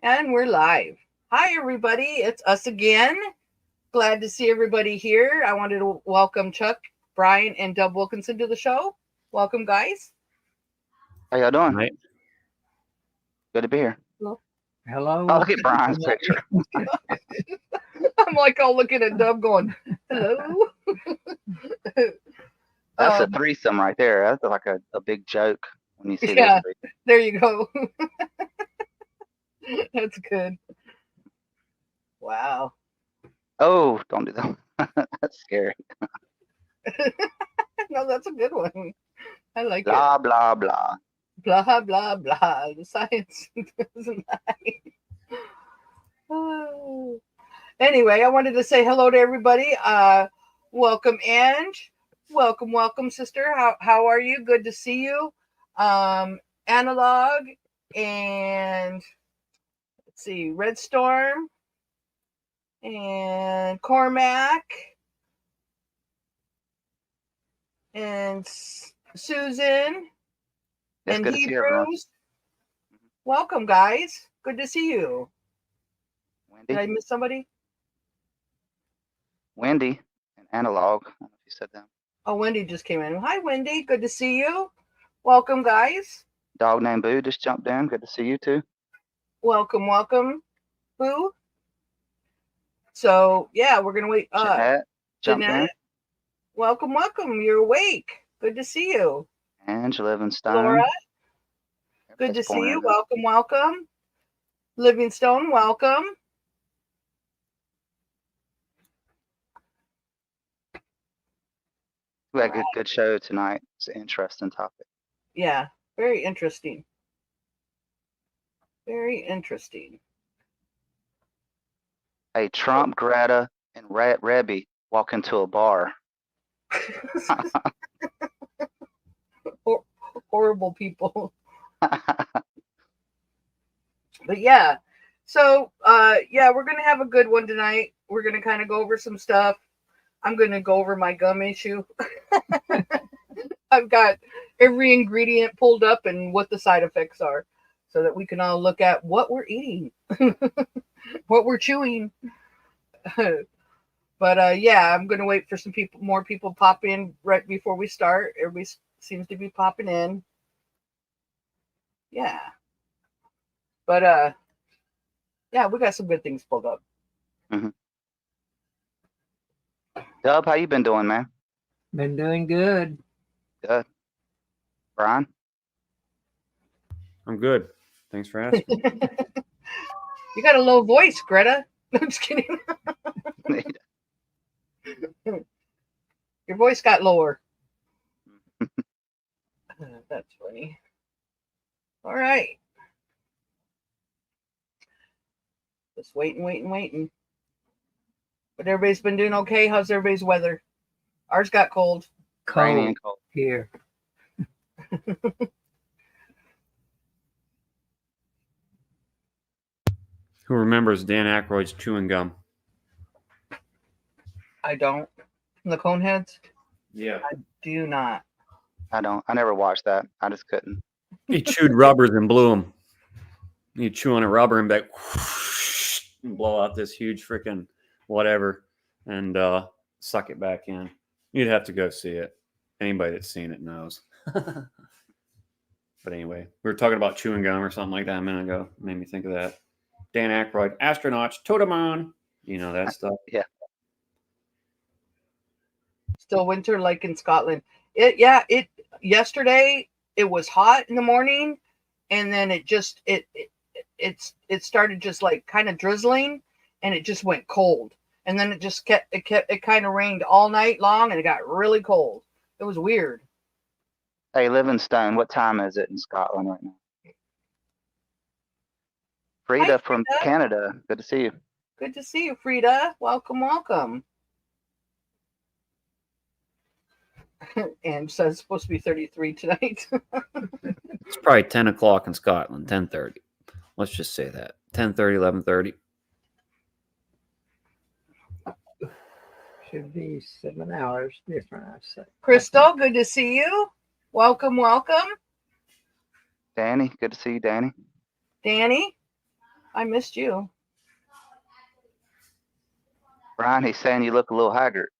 And we're live. Hi, everybody. It's us again. Glad to see everybody here. I wanted to welcome Chuck, Brian, and Dub Wilkinson to the show. Welcome, guys. How y'all doing? Right. Good to be here. Hello. Oh, Hello. look at Brian's picture. I'm like all looking at Dub going, hello. That's a threesome right there. That's like a big joke when you see Yeah, those three. there you go. That's good. Wow. Oh, don't do that. That's scary. No, that's a good one. I like it. Blah, blah, blah. Blah, blah, blah. The science doesn't lie. Oh. Anyway, I wanted to say hello to everybody. Welcome, Ange. Welcome, sister. How are you? Good to see you. Analog and let's see, Red Storm and Cormac and Susan It's and good to see everyone. Hebrews. Welcome, guys. Good to see you. Did I Wendy, miss somebody? Wendy, and Analog. I don't know if you said that. Oh, Wendy just came in. Hi, Wendy. Good to see you. Welcome, guys. Dog named Boo just jumped in. Good to see you too. Welcome, Boo. So yeah, we're gonna wait. Jeanette jumped Jeanette, welcome. You're awake. Good to see you. in. Ange Livingstone. Laura, good Everybody's to see you. pouring in. Welcome. Livingstone, welcome. We had a good show tonight. It's an interesting topic. Yeah, very interesting. Very interesting. Hey, Trump, Greta, and Rebby walk into a bar. Horrible people. But yeah, so yeah, we're gonna have a good one tonight. We're gonna kind of go over some stuff. I'm gonna go over my gum issue. I've got every ingredient pulled up and what the side effects are, so that we can all look at what we're eating, what we're chewing. But yeah, I'm gonna wait for more people pop in right before we start. Everybody seems to be popping in. Yeah. But yeah, we got some good things pulled up. Mm-hmm. Dub, how you been doing, man? Been doing good. Good. Brian? I'm good. Thanks for asking. You got a low voice, Greta. I'm just kidding. Your voice got lower. That's funny. All right. Just waiting. But everybody's been doing okay. How's everybody's weather? Ours got cold. Rainy Cold and cold. here. Who remembers Dan Aykroyd's chewing gum? I don't. The Coneheads? Yeah. I do not. I don't. I never watched that. I just couldn't. He chewed rubbers and blew them. You chew on a rubber and back and blow out this huge freaking whatever and suck it back in. You'd have to go see it. Anybody that's seen it knows. But anyway, we were talking about chewing gum or something like that a minute ago. Made me think of that. Dan Aykroyd, astronauts, Totemon. You know that stuff. Yeah. Still winter like in Scotland. It yesterday it was hot in the morning and then it started just like kind of drizzling and it just went cold. And then it kind of rained all night long and it got really cold. It was weird. Hey, Livingstone, what time is it in Scotland right now? Frida from Canada. Good to see you. Good to see you, Frida. Welcome. And so it's supposed to be 33 tonight. It's probably 10 o'clock in Scotland, 10:30. Let's just say that. 10:30, 11:30. Should be 7 hours different, I say. Crystal, good to see you. Welcome. Danny, good to see you, Danny. Danny. I missed you. Brian, he's saying you look a little haggard.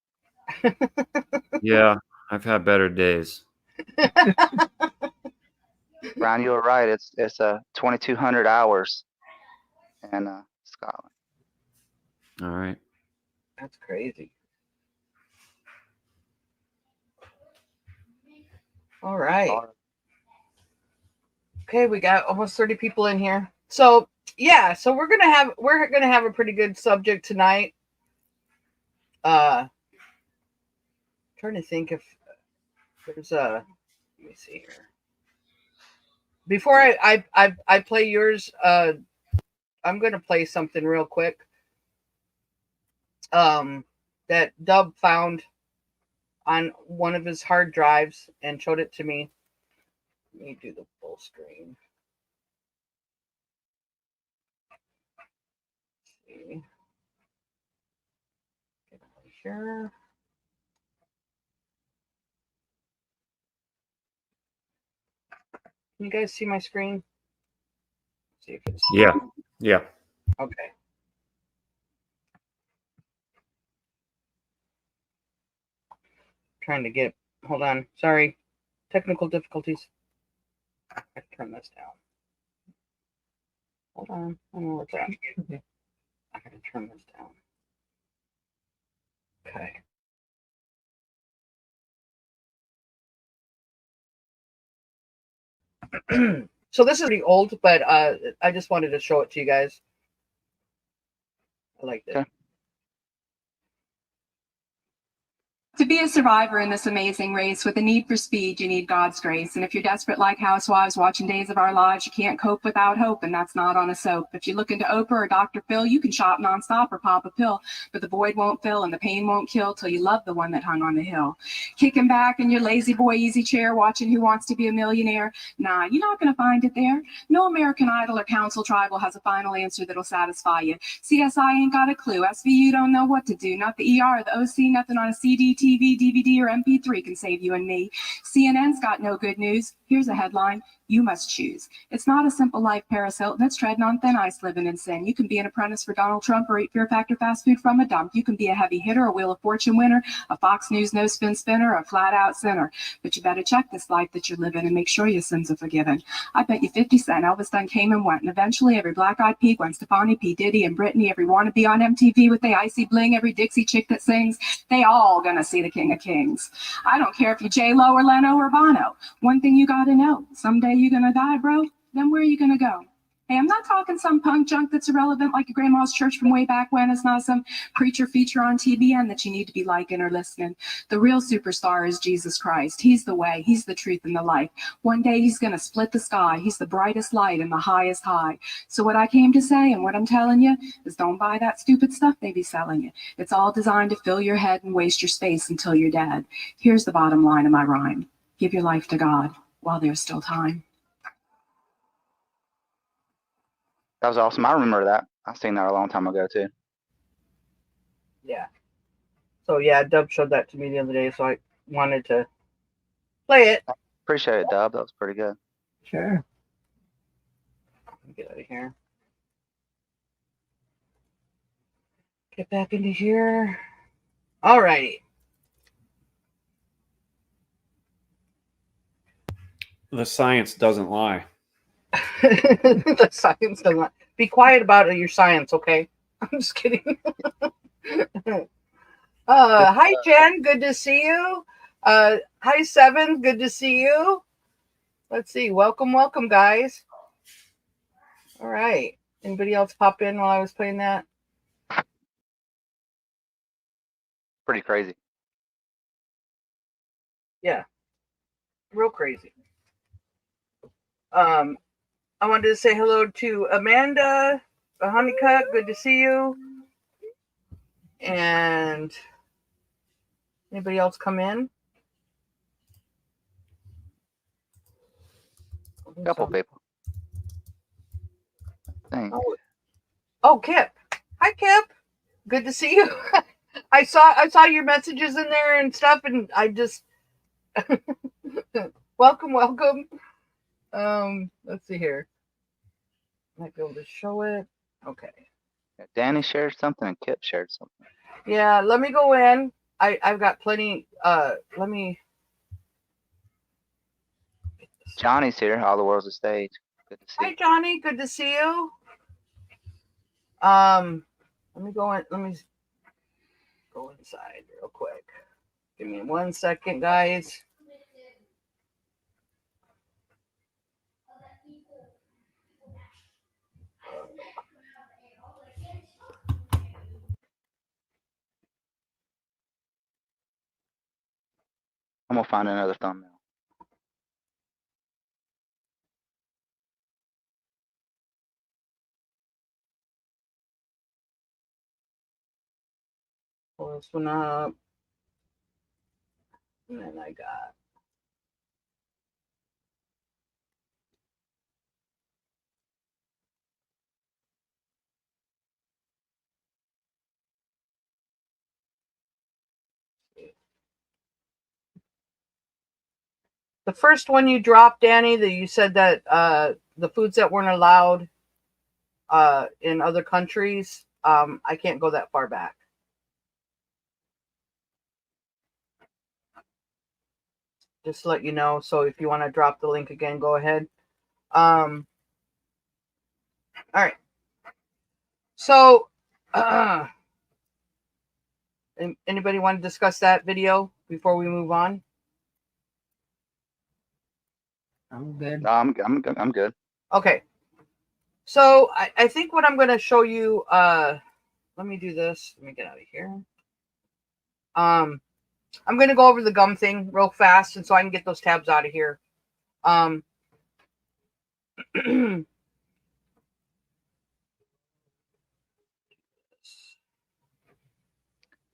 Yeah, I've had better days. Brian, you were right. It's 2,200 hours in Scotland. All right. That's crazy. All right. Okay, we got almost 30 people in here. So yeah, so we're gonna have a pretty good subject tonight. Trying to think if there's a, let me see here. Before I play yours, I'm gonna play something real quick. That Dub found on one of his hard drives and showed it to me. Let me do the full screen. Let's see. Get over here. Can you guys see my screen? Let's see if it's Yeah. okay. Trying to get, hold on, sorry, technical difficulties. I have to turn this down. Hold on, I don't know where it's at. I gotta turn this down. Okay. So this is pretty old, but I just wanted to show it to you guys. I liked it. Okay. To be a survivor in this amazing race with a need for speed, you need God's grace. And if you're desperate like housewives watching Days of Our Lives, you can't cope without hope, and that's not on a soap. If you look into Oprah or Dr. Phil, you can shop nonstop or pop a pill, but the void won't fill and the pain won't kill till you love the one that hung on the hill. Kicking back in your lazy boy easy chair, watching Who Wants to Be a Millionaire? Nah, you're not going to find it there. No American Idol or Council Tribal has a final answer that'll satisfy you. CSI ain't got a clue. SVU don't know what to do. Not the ER, the OC, nothing on a CD, TV, DVD, or MP3 can save you and me. CNN's got no good news. Here's a headline: you must choose. It's not a simple life, Paris Hilton. It's treading on thin ice, living in sin. You can be an apprentice for Donald Trump or eat Fear Factor fast food from a dump. You can be a heavy hitter, a Wheel of Fortune winner, a Fox News no-spin spinner, a flat-out sinner. But you better check this life that you're living and make sure your sins are forgiven. I bet you 50 Cent, Elvis done came and went, and eventually every Black-Eyed Pea, Gwen Stefani, P. Diddy, and Britney, every wannabe on MTV with the icy bling, every Dixie chick that sings, they all gonna see the King of Kings. I don't care if you're J-Lo or Leno or Bono. One thing you gotta know, someday you're gonna die, bro. Then where are you gonna go? Hey, I'm not talking some punk junk that's irrelevant like your grandma's church from way back when. It's not some preacher feature on TBN that you need to be liking or listening. The real superstar is Jesus Christ. He's the way, he's the truth, and the life. One day he's gonna split the sky. He's the brightest light and the highest high. So what I came to say and what I'm telling you is don't buy that stupid stuff they be selling you. It's all designed to fill your head and waste your space until you're dead. Here's the bottom line of my rhyme: give your life to God while there's still time. That was awesome. I remember that. I seen that a long time ago too. Yeah. So yeah, Dub showed that to me the other day, so I wanted to play it. Appreciate it, Dub. That was pretty good. Sure. Let me get out of here. Get back into here. Alrighty. The science doesn't lie. The science doesn't lie. Be quiet about it, your science, okay? I'm just kidding. Hi Jen, good to see you. Hi Seven, good to see you. Let's see. Welcome, guys. All right. Anybody else pop in while I was playing that? Pretty crazy. Yeah. Real crazy. I wanted to say hello to Amanda, Honeycutt, good to see you. And anybody else come in? Couple people. Thanks. Oh, Kip. Hi, Kip. Good to see you. I saw your messages in there and stuff, and I just welcome. Let's see here. Might be able to show it. Okay. Danny shared something and Kip shared something. Yeah, let me go in. I've got plenty. Let me. Johnny's here. All the world's a stage. Good to see Hi, you. Johnny. Good to see you. Let me go in. Let me go inside real quick. Give me 1 second, guys. I'm gonna find another thumbnail. Pull this one up. And then I got. The first one you dropped, Danny, that you said that the foods that weren't allowed in other countries, I can't go that far back. Just to let you know. So if you want to drop the link again, go ahead. All right. So, anybody want to discuss that video before we move on? I'm good. No, I'm good. Okay. So I think what I'm going to show you. Let me do this. Let me get out of here. I'm going to go over the gum thing real fast, and so I can get those tabs out of here. You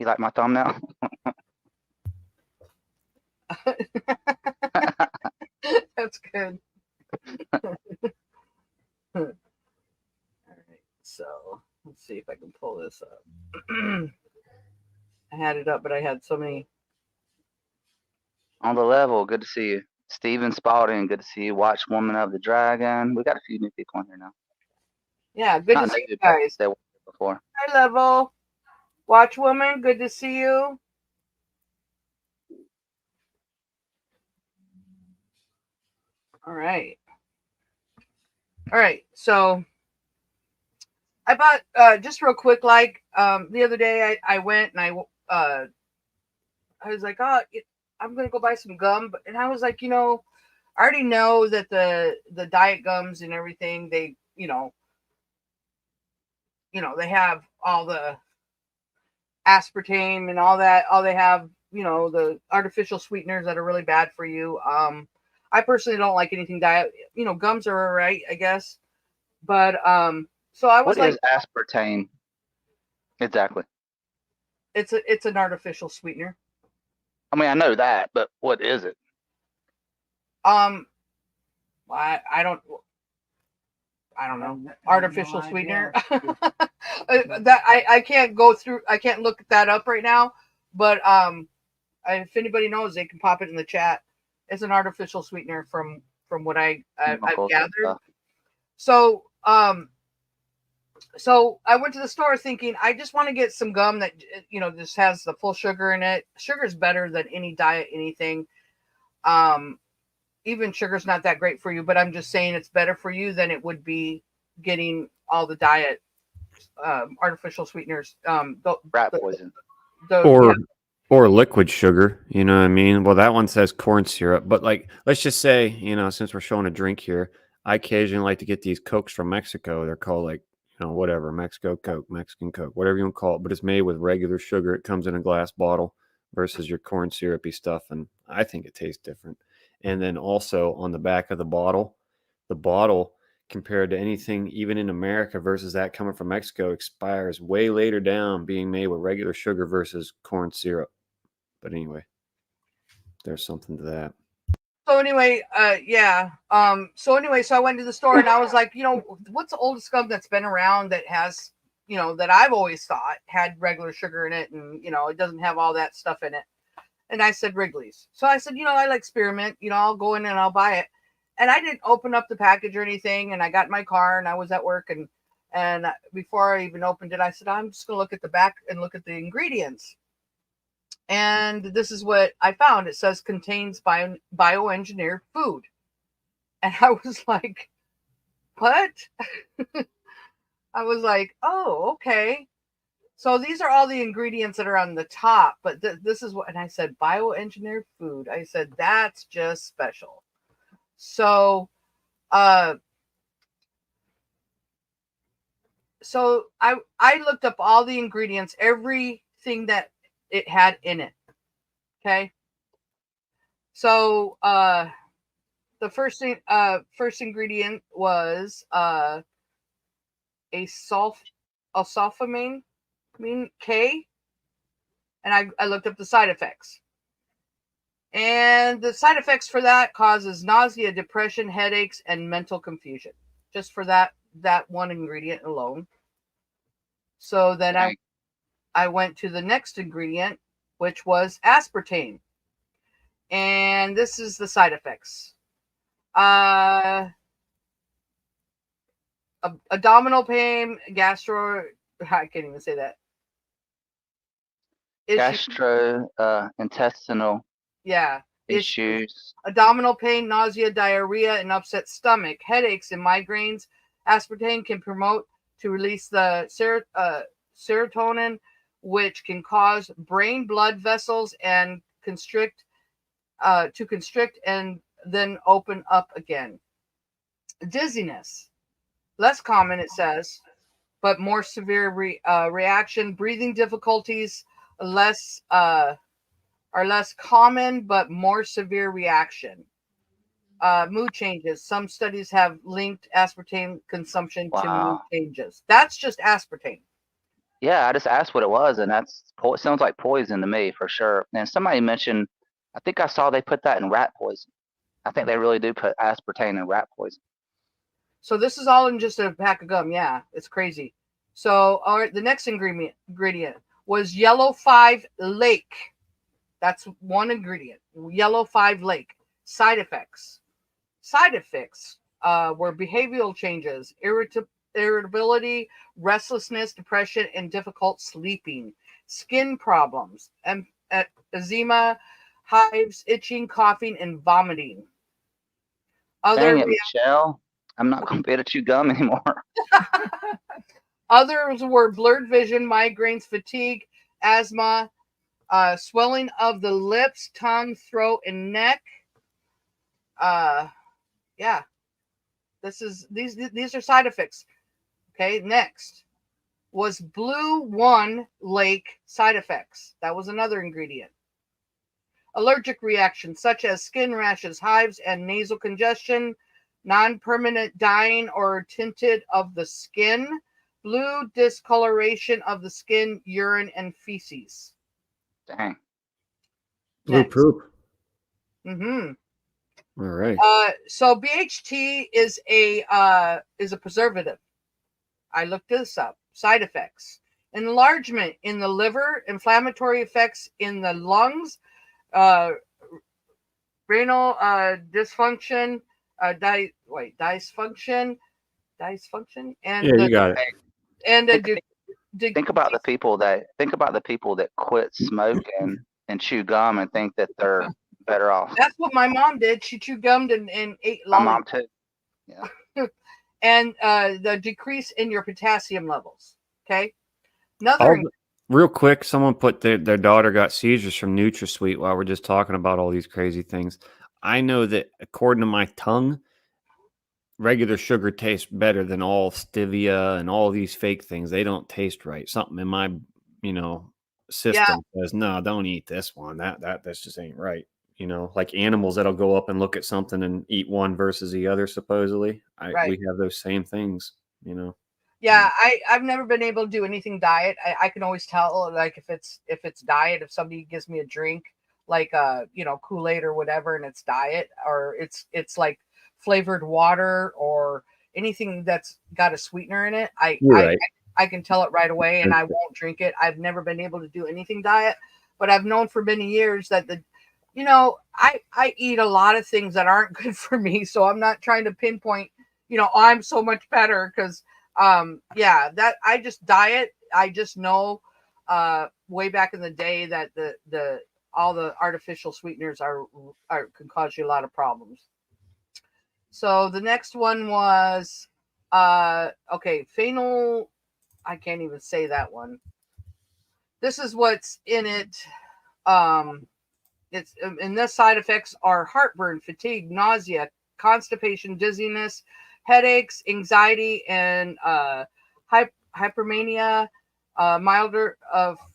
like my thumbnail? That's good. All right. So let's see if I can pull this up. I had it up, but I had so many. On the level, good to see you. Steven Spalding, good to see you. Watch Woman of the Dragon. We got a few new people on here now. Yeah, good to Not see new, you but guys. they were here before. Hi, Level. Watch Woman, good to see you. All right. All right. So I bought just real quick, like the other day I went and I was like, oh, I'm gonna go buy some gum, and I was like, I already know that the diet gums and everything, they they have all the aspartame and all that. All they have, the artificial sweeteners that are really bad for you. I personally don't like anything diet. Gums are all right, I guess, but so I was What like, is aspartame? Exactly. it's an artificial sweetener. I mean, I know that, but what is it? I don't know. Artificial No sweetener. idea. That I can't go through. I can't look that up right now. But if anybody knows, they can pop it in the chat. It's an artificial sweetener from what I've Chemicals and gathered. stuff. So so I went to the store thinking I just want to get some gum that just has the full sugar in it. Sugar is better than any diet anything. Even sugar's not that great for you, but I'm just saying it's better for you than it would be getting all the diet artificial sweeteners. Rat poison. Or liquid sugar, you know what I mean? Well, that one says corn syrup, but like, let's just say, since we're showing a drink here, I occasionally like to get these Cokes from Mexico. They're called like, whatever, Mexico Coke, Mexican Coke, whatever you want to call it, but it's made with regular sugar. It comes in a glass bottle versus your corn syrupy stuff. And I think it tastes different. And then also on the back of the bottle compared to anything, even in America versus that coming from Mexico, expires way later down being made with regular sugar versus corn syrup. But anyway, there's something to that. So anyway, yeah. So I went to the store and I was like, what's the oldest gum that's been around that has, that I've always thought had regular sugar in it, and it doesn't have all that stuff in it. And I said Wrigley's. So I said, I like Spearmint. I'll go in and I'll buy it. And I didn't open up the package or anything. And I got in my car and I was at work, and And before I even opened it, I said, I'm just going to look at the back and look at the ingredients. And this is what I found. It says contains bioengineered food. And I was like, what? I was like, oh, okay. So these are all the ingredients that are on the top, but this is what, and I said, bioengineered food. I said, that's just special. So, so I looked up all the ingredients, everything that it had in it. Okay. So, the first ingredient was, a sulfamine K, and I looked up the side effects. And the side effects for that causes nausea, depression, headaches, and mental confusion. Just for that one ingredient alone. So then I went to the next ingredient, which was aspartame. And this is the side effects. Abdominal pain, I can't even say that. Intestinal issues. Abdominal pain, nausea, diarrhea, and upset stomach, headaches, and migraines. Aspartame can promote to release the serotonin, which can cause brain blood vessels and constrict and then open up again. Dizziness, less common, it says, but more severe reaction. Breathing difficulties are less common, but more severe reaction. Mood changes. Some studies have linked aspartame consumption to mood changes. That's just aspartame. Yeah, I just asked what it was, and it sounds like poison to me for sure. And somebody mentioned, I think I saw they put that in rat poison. I think they really do put aspartame in rat poison. So this is all in just a pack of gum. Yeah, it's crazy. So all right, the next ingredient was Yellow 5 Lake. That's one ingredient. Yellow 5 Lake. Side effects. Side effects were behavioral changes, irritability, restlessness, depression, and difficult sleeping. Skin problems, eczema, hives, itching, coughing, and vomiting. Dang it, Michelle. I'm not going to be able to chew gum anymore. Others were blurred vision, migraines, fatigue, asthma, swelling of the lips, tongue, throat, and neck. Yeah. These are side effects. Okay, next was Blue 1 Lake side effects. That was another ingredient. Allergic reactions such as skin rashes, hives, and nasal congestion, non-permanent dyeing or tinted of the skin, blue discoloration of the skin, urine, and feces. Dang. Blue poop. Mm-hmm. All right. So BHT is a preservative. I looked this up. Side effects: enlargement in the liver, inflammatory effects in the lungs, renal dysfunction, dysfunction, and Yeah, you got it. And think about the people that quit smoking and chew gum and think that they're better off. That's what my mom did. She chewed gum and ate My lollipops. mom too. Yeah. And the decrease in your potassium levels. Okay. Real quick, someone put their daughter got seizures from NutraSweet while we're just talking about all these crazy things. I know that according to my tongue, regular sugar tastes better than all stevia and all these fake things. They don't taste right. Something in my, system says, no, don't eat this one. That just ain't right. Like animals that'll go up and look at something and eat one versus the other. Supposedly, we have those same things. Yeah, I've never been able to do anything diet. I can always tell, like, if it's diet, if somebody gives me a drink like Kool-Aid or whatever, and it's diet, or it's like flavored water or anything that's got a sweetener in it, I can tell it right away, and I won't drink it. I've never been able to do anything diet, but I've known for many years that I eat a lot of things that aren't good for me, so I'm not trying to pinpoint, I'm so much better because Yeah, that I just diet. I just know way back in the day that the all the artificial sweeteners are can cause you a lot of problems. So the next one was okay, phenol. I can't even say that one. This is what's in it. It's and the side effects are heartburn, fatigue, nausea, constipation, dizziness, headaches, anxiety, and hypermania, milder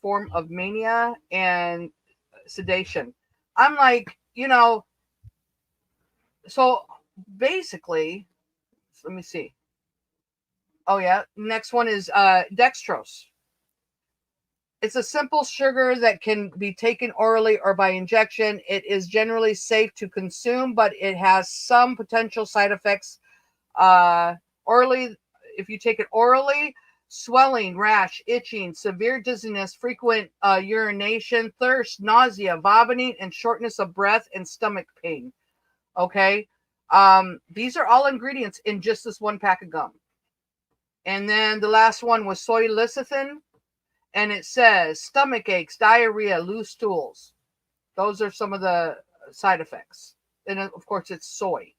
form of mania, and sedation. I'm like, so basically, let me see. Oh yeah, next one is dextrose. It's a simple sugar that can be taken orally or by injection. It is generally safe to consume, but it has some potential side effects. Orally, if you take it orally, swelling, rash, itching, severe dizziness, frequent urination, thirst, nausea, vomiting, and shortness of breath and stomach pain. Okay. These are all ingredients in just this one pack of gum. And then the last one was soy lecithin. And it says stomach aches, diarrhea, loose stools. Those are some of the side effects. And of course, it's soy.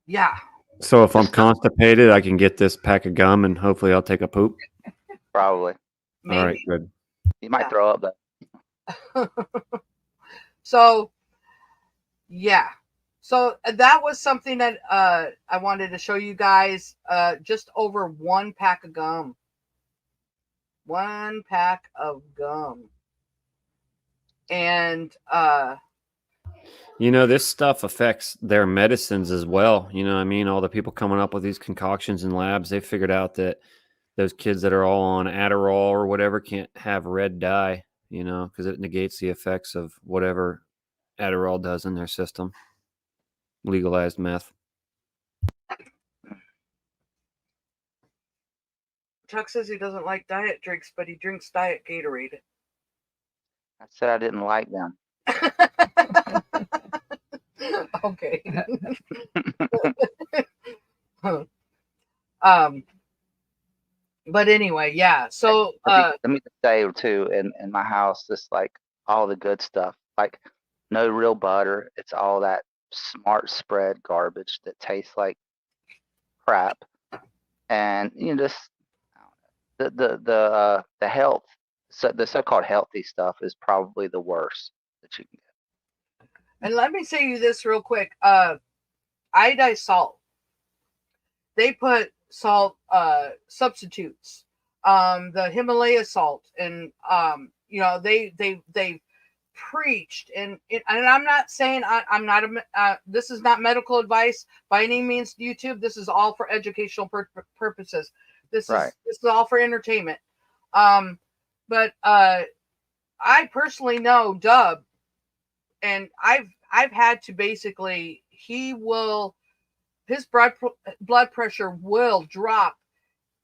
Yeah. So if I'm constipated, I can get this pack of gum and hopefully I'll take a poop. Probably. Maybe. All right, good. You might Yeah. throw up, but So, yeah. So that was something that I wanted to show you guys. Just over one pack of gum. One pack of gum. And This stuff affects their medicines as well. You know what I mean? All the people coming up with these concoctions in labs, they figured out that those kids that are all on Adderall or whatever can't have red dye, because it negates the effects of whatever Adderall does in their system. Legalized meth. Chuck says he doesn't like diet drinks, but he drinks diet Gatorade. I said I didn't like them. Okay. But anyway, yeah. So Let me just say too, in my house, just like all the good stuff, like no real butter. It's all that smart spread garbage that tastes like crap, and just the health, so the so-called healthy stuff is probably the worst that you can get. and let me say you this real quick. Iodized salt. They put salt substitutes. The Himalaya salt, and they preached, and I'm not saying I'm not this is not medical advice by any means. YouTube, this is all for educational purposes. This Right. is all for entertainment. But I personally know Dub, and I've had to basically his blood pressure will drop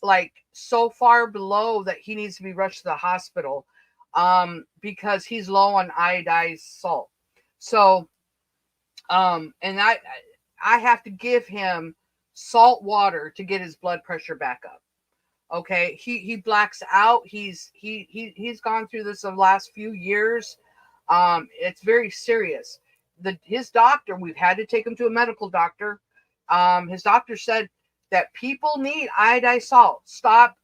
like so far below that he needs to be rushed to the hospital because he's low on iodized salt. So and I have to give him salt water to get his blood pressure back up. Okay, he blacks out. He's gone through this the last few years. It's very serious. His doctor, we've had to take him to a medical doctor. His doctor said that people need iodized salt. Stop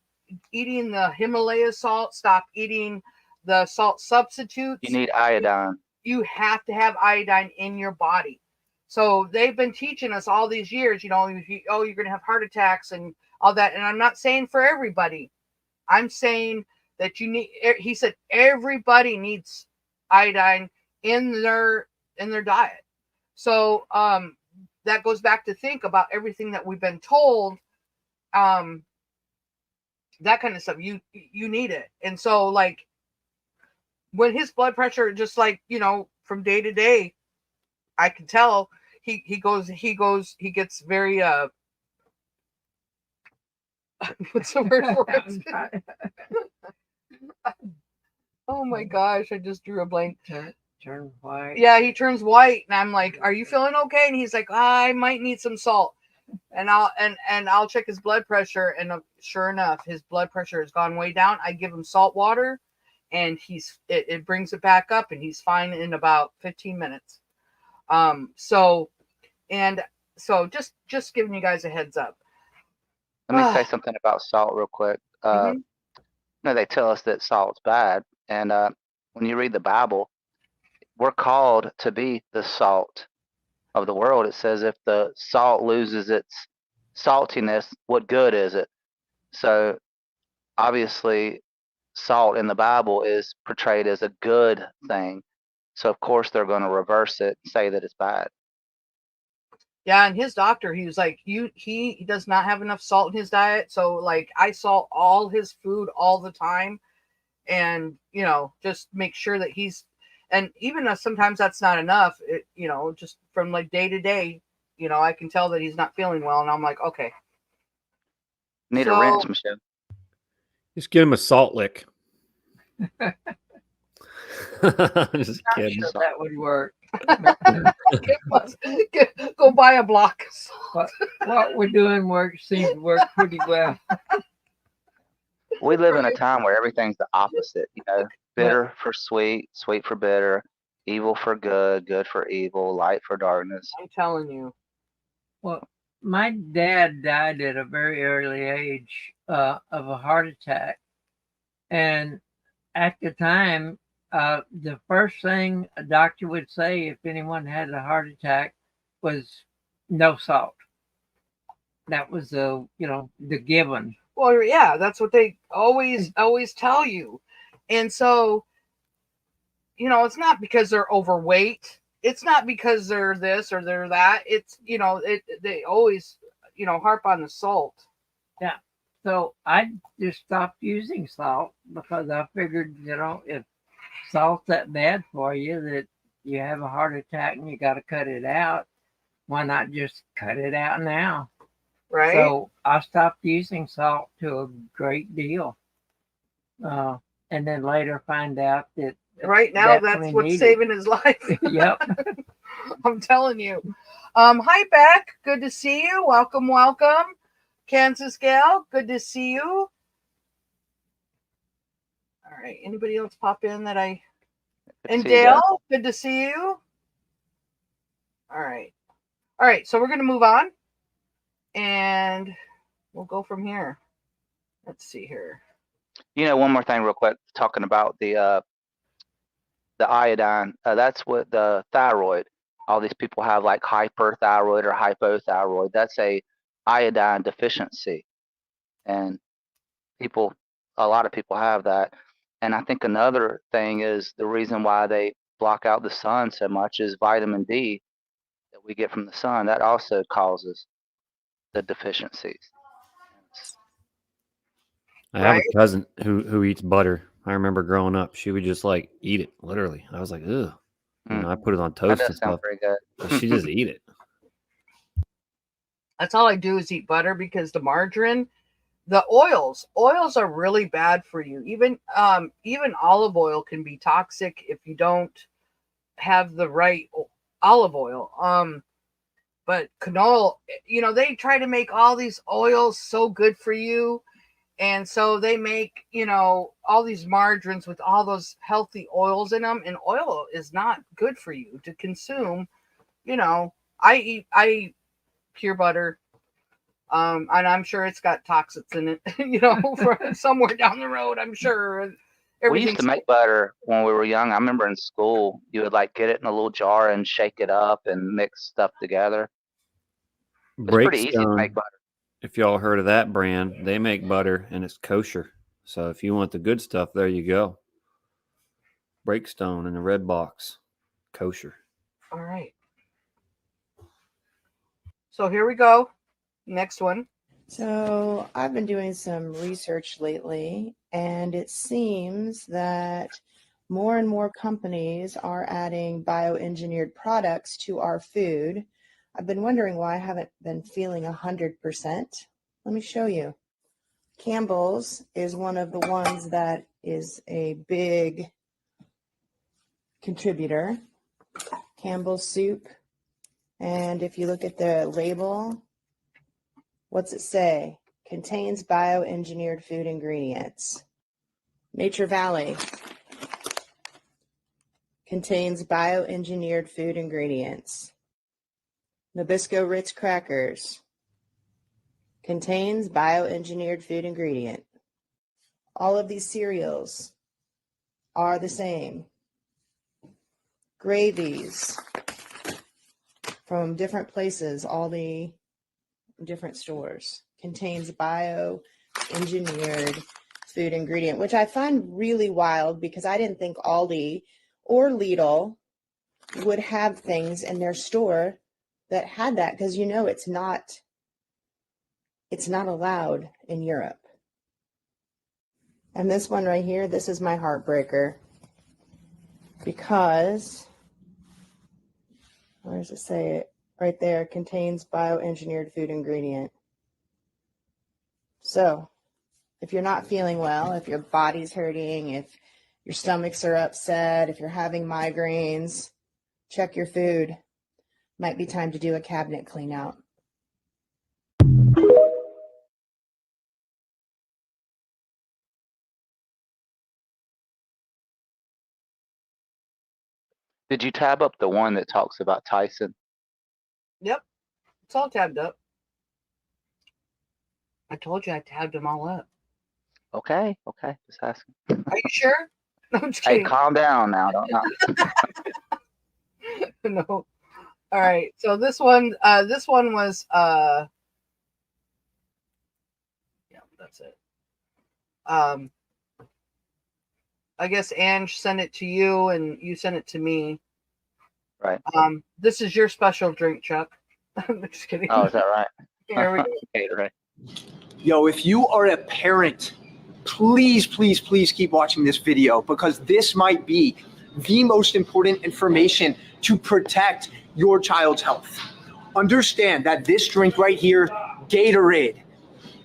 eating the Himalaya salt. Stop eating the salt substitutes. You need iodine. You have to have iodine in your body. So they've been teaching us all these years, you're going to have heart attacks and all that. And I'm not saying for everybody. I'm saying that he said everybody needs iodine in their diet. So that goes back to think about everything that we've been told. That kind of stuff. You need it. And so like when his blood pressure just like, from day to day, I can tell he gets very what's the word for it? Oh my gosh, I just drew a blank. Turn white. Yeah, he turns white, and I'm like, "Are you feeling okay?" And he's like, "I might need some salt." and I'll check his blood pressure, and sure enough, his blood pressure has gone way down. I give him salt water, and it brings it back up, and he's fine in about 15 minutes. So just giving you guys a heads up. Let me say something about salt real quick. Mhm. They tell us that salt's bad, and when you read the Bible, we're called to be the salt of the world. It says if the salt loses its saltiness, what good is it? So obviously, salt in the Bible is portrayed as a good thing. So of course they're going to reverse it and say that it's bad. Yeah, and his doctor, he was like, he does not have enough salt in his diet. So like I salt all his food all the time, and just make sure that and even sometimes that's not enough. Just from like day to day, I can tell that he's not feeling well, and I'm like, okay. Need a So- rinse, Michelle. Just get him a salt lick. Just I'm kidding. sure that would work. Go buy a block. What we're doing seems to work pretty well. We live in a time where everything's the opposite. Bitter for sweet, sweet for bitter, evil for good, good for evil, light for darkness. I'm telling you. Well, my dad died at a very early age of a heart attack. And at the time, the first thing a doctor would say if anyone had a heart attack was no salt. That was the given. Well, yeah, that's what they always tell you. And so, it's not because they're overweight. It's not because they're this or they're that. It's, they always, harp on the salt. Yeah. So I just stopped using salt because I figured, if salt's that bad for you that you have a heart attack and you got to cut it out, why not just cut it out now? Right. So I stopped using salt to a great deal. And then later find out that right now that's definitely what's needed. saving his life. Yep. I'm telling you. Hi, Beck. Good to see you. Welcome. Kansas gal, good to see you. All right. Anybody else pop in that I... And Dale, good to see you. All right. So we're going to move on. And we'll go from here. Let's see here. One more thing real quick, talking about the iodine. That's what the thyroid. All these people have like hyperthyroid or hypothyroid. That's a iodine deficiency. And a lot of people have that. And I think another thing is the reason why they block out the sun so much is vitamin D that we get from the sun. That also causes the deficiencies. I have a cousin who eats butter. I remember growing up, she would just like eat it, literally. I was like, ugh. I put it on toast That and does sound stuff. very good. But she just eat it. That's all I do is eat butter because the margarine, the oils are really bad for you. Even olive oil can be toxic if you don't have the right olive oil. But canola, they try to make all these oils so good for you. And so they make, all these margarines with all those healthy oils in them. And oil is not good for you to consume. I eat pure butter. And I'm sure it's got toxins in it, for somewhere down the road, I'm sure. We used to make butter when we were young. I remember in school, you would like get it in a little jar and shake it up and mix stuff together. It's pretty easy to make butter. If y'all heard of that brand, they make butter and it's kosher. So if you want the good stuff, there you go. Breakstone in the red box, kosher. All right. So here we go. Next one. So I've been doing some research lately, and it seems that more and more companies are adding bioengineered products to our food. I've been wondering why I haven't been feeling 100%. Let me show you. Campbell's is one of the ones that is a big contributor. Campbell's soup. And if you look at the label, What's it say? Contains bioengineered food ingredients. Nature Valley contains bioengineered food ingredients. Nabisco Ritz crackers contains bioengineered food ingredient. All of these cereals are the same. Gravies from different places, all the different stores, contains bioengineered food ingredient, which I find really wild because I didn't think Aldi or Lidl would have things in their store that had that, because it's not allowed in Europe. And this one right here, this is my heartbreaker, because where does it say it? Right there, contains bioengineered food ingredient. So if you're not feeling well, if your body's hurting, if your stomachs are upset, if you're having migraines, check your food. Might be time to do a cabinet clean out. Did you tab up the one that talks about Tyson? Yep. It's all tabbed up. I told you I tabbed them all up. Okay, just asking. Are you sure? No, I'm just Hey, kidding. calm down now. Don't No. All right. So this one was yeah, that's it. I guess Ange sent it to you and you sent it to me. Right. This is your special drink, Chuck. I'm just kidding. Oh, is that right? Here we go. Gatorade. Yo, if you are a parent, please keep watching this video, because this might be the most important information to protect your child's health. Understand that this drink right here, Gatorade,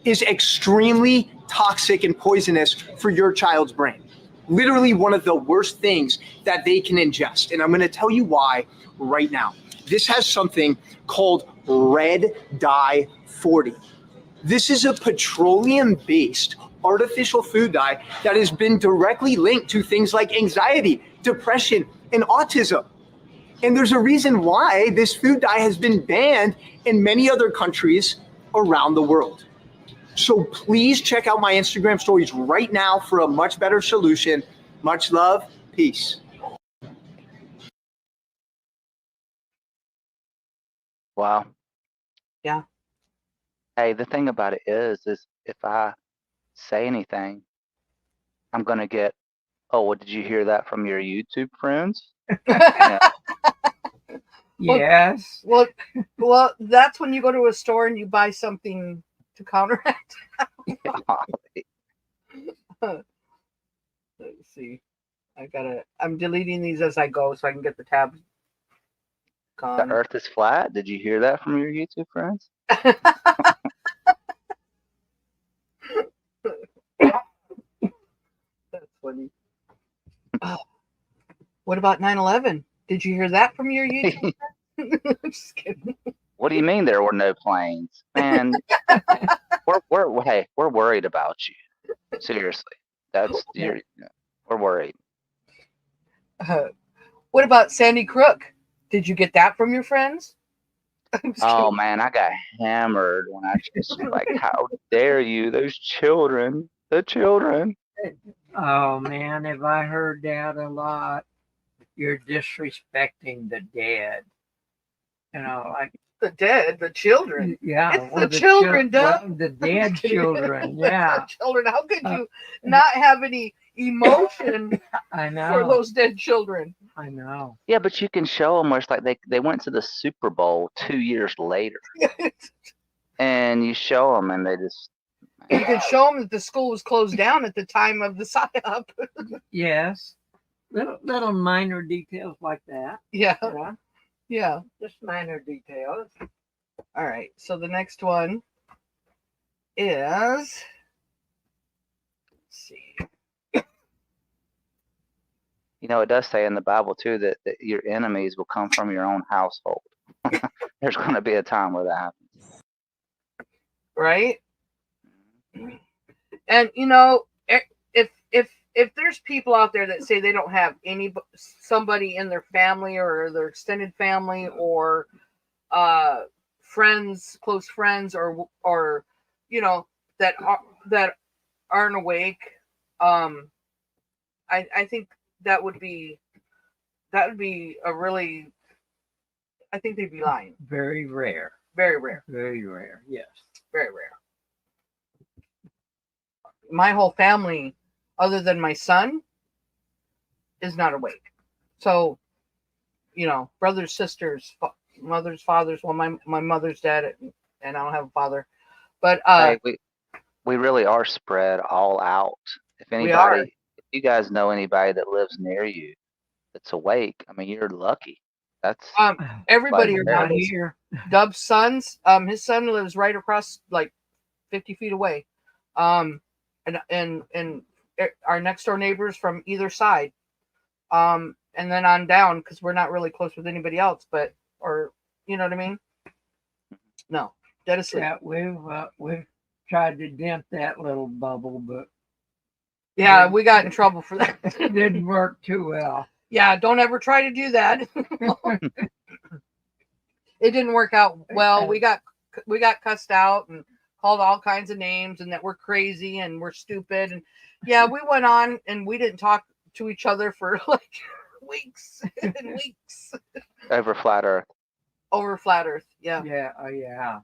is extremely toxic and poisonous for your child's brain. Literally one of the worst things that they can ingest. And I'm going to tell you why right now. This has something called red dye 40. This is a petroleum-based artificial food dye that has been directly linked to things like anxiety, depression, and autism. And there's a reason why this food dye has been banned in many other countries around the world. So please check out my Instagram stories right now for a much better solution. Much love. Peace. Wow. Yeah. Hey, the thing about it is if I say anything, I'm gonna get, oh, well, did you hear that from your YouTube friends? Yeah. Yes. Well, that's when you go to a store and you buy something to counteract. Let's see. I'm deleting these as I go so I can get the tabs The gone. earth is flat. Did you hear that from your YouTube friends? That's funny. Oh, what about 9/11? Did you hear that from your YouTube? Just kidding. What do you mean there were no planes? Man, we're worried about you. Seriously. We're worried. What about Sandy Crook? Did you get that from your friends? I'm just Oh kidding. man, I got hammered when I just like, how dare you? Those children, the children. Oh man, have I heard that a lot? You're disrespecting the dead. Like The dead, the children. yeah, It's well, the children, well, Doug. the dead children. Yeah, The children. How could you not have any emotion I for know. those dead children? I know. Yeah, but you can show them where it's like they went to the Super Bowl 2 years later, and you show them, and they just. You could show them that the school was closed down at the time of the psyop. Yes, little minor details like that. Yeah, Yeah, yeah. just minor details. All right. So the next one is. Let's see. You know, it does say in the Bible too that your enemies will come from your own household. There's going to be a time where that happens. right? And you know, if there's people out there that say they don't have somebody in their family or their extended family or friends, close friends, or you know, that aren't awake, I think that would be a really, I think they'd be lying. Very rare. Very rare. Very rare. Yes. Very rare. My whole family, other than my son, is not awake. So, you know, brothers, sisters, mothers, fathers. Well, my mother's dead, and I don't have a father. But Hey, we really are spread all out. If We are. anybody, if you guys know anybody that lives near you that's awake, I mean, you're lucky. That's everybody Like, around Right us. here. Dub's sons, his son lives right across, like 50 feet away. And our next door neighbors from either side. And then on down, because we're not really close with anybody else, but, or, you know what I mean? No, dead asleep. Yeah, we've tried to dent that little bubble, but Yeah, we got in trouble for that. it didn't work too well. Yeah, don't ever try to do that. It didn't work out well. We got cussed out and called all kinds of names, and that we're crazy and we're stupid. And yeah, we went on and we didn't talk to each other for like weeks and weeks over flat Earth. over flat Earth. Yeah, Yeah, yeah.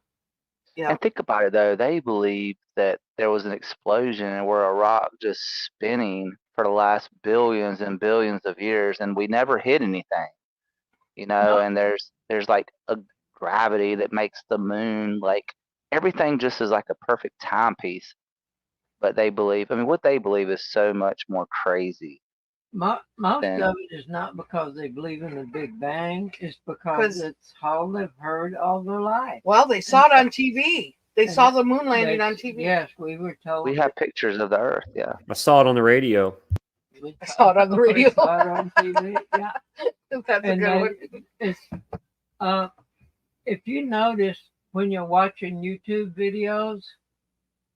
yeah. And think about it though, they believed that there was an explosion and we're a rock just spinning for the last billions and billions of years, and we never hit anything. You know, No. and there's like a gravity that makes the moon, like everything just is like a perfect timepiece. But they believe, I mean, what they believe is so much more crazy. Most Then- of it is not because they believe in the Big Bang. It's 'Cause- because it's all they've heard all their life. Well, they saw it on TV. They And saw the moon landing They- on TV. Yes, we were told. We have pictures of the Earth, yeah. I saw it on the radio. we I saw it on the we radio. saw it on TV. Yeah. That's a And good one. it's if you notice when you're watching YouTube videos,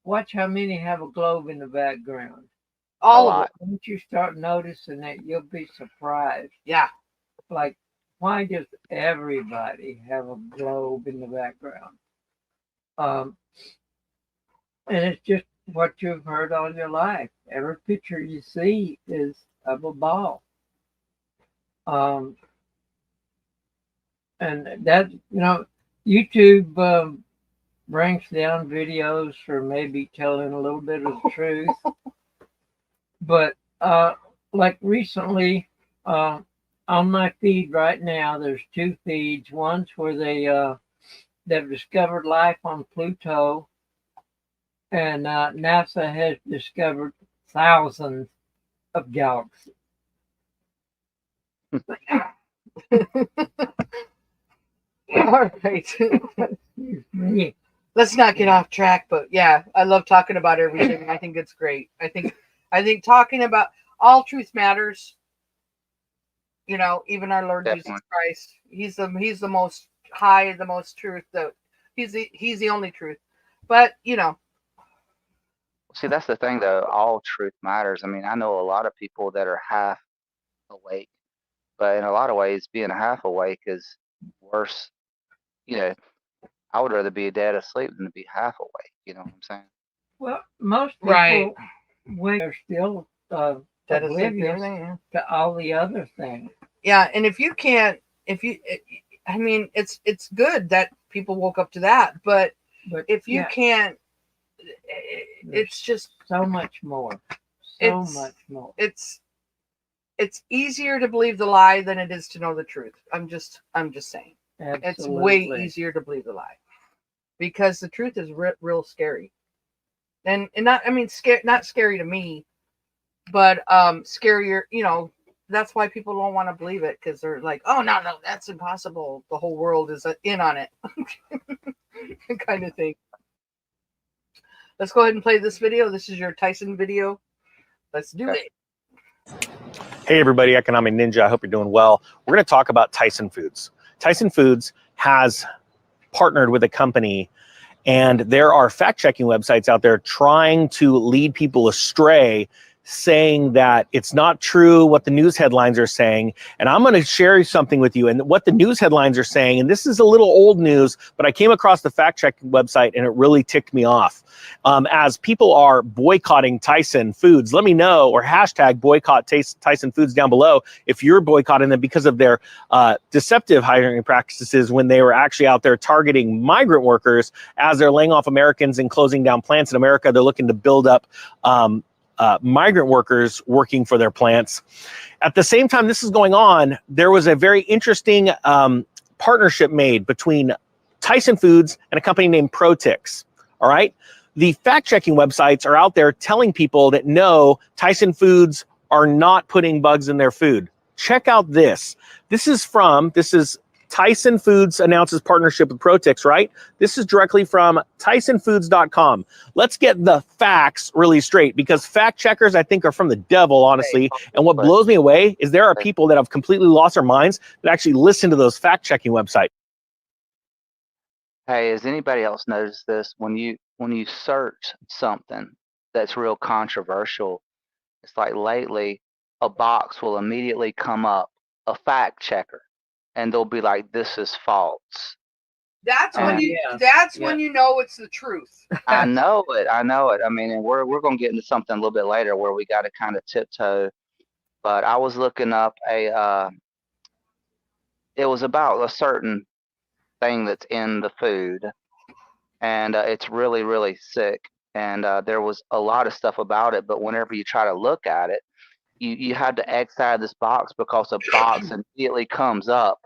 watch how many have a globe in the background. All a of lot. it. Once you start noticing it, you'll be surprised. Yeah. Like, why does everybody have a globe in the background? And it's just what you've heard all your life. Every picture you see is of a ball. And that, YouTube ranks down videos for maybe telling a little bit of the truth. But like recently, on my feed right now, there's two feeds. One's where they've discovered life on Pluto, and NASA has discovered thousands of galaxies. All right. Yeah. Let's not get off track, but yeah, I love talking about everything. I think it's great. I think talking about all truth matters. You know, even our Lord Definitely. Jesus Christ, he's the most high, the most truth. He's the only truth. But you know, See, that's the thing though, all truth matters. I mean, I know a lot of people that are half awake, but in a lot of ways, being half awake is worse. You know, I would rather be dead asleep than to be half awake. You know what I'm saying? Well, most people, Right. when they're still that is oblivious everything. Yeah. to all the other things. Yeah, and if you can't, I mean, it's good that people woke up to that, but But if you yeah, can't, it's just so much more. So It's- much more. it's easier to believe the lie than it is to know the truth. I'm just saying. It's way Absolutely. easier to believe the lie because the truth is real scary, and not, I mean, not scary to me, but scarier. You know, that's why people don't want to believe it, because they're like, oh no, that's impossible. The whole world is in on it, kind of thing. Let's go ahead and play this video. This is your Tyson video. Let's do it. Hey everybody, Economic Ninja. I hope you're doing well. We're going to talk about Tyson Foods. Tyson Foods has partnered with a company, And there are fact-checking websites out there trying to lead people astray, saying that it's not true what the news headlines are saying. And I'm going to share something with you. And what the news headlines are saying, and this is a little old news, but I came across the fact-checking website and it really ticked me off. As people are boycotting Tyson Foods, let me know, or hashtag boycott Tyson Foods down below if you're boycotting them because of their deceptive hiring practices when they were actually out there targeting migrant workers as they're laying off Americans and closing down plants in America. They're looking to build up migrant workers working for their plants. At the same time this is going on, there was a very interesting partnership made between Tyson Foods and a company named Protix. All right. The fact-checking websites are out there telling people that no, Tyson Foods are not putting bugs in their food. Check out this. This is Tyson Foods announces partnership with Protix, right? This is directly from TysonFoods.com. Let's get the facts really straight, because fact checkers, I think, are from the devil, honestly. And what blows me away is there are people that have completely lost their minds that actually listen to those fact checking websites. Hey, has anybody else noticed this? When you search something that's real controversial, it's like lately a box will immediately come up, a fact checker, and they'll be like, "This is false." That's when when you know it's the truth. I know it. I know it. I mean, and we're gonna get into something a little bit later where we got to kind of tiptoe. But I was looking up it was about a certain thing that's in the food, and it's really, really sick. And there was a lot of stuff about it, but whenever you try to look at it, you had to X out of this box because a box immediately comes up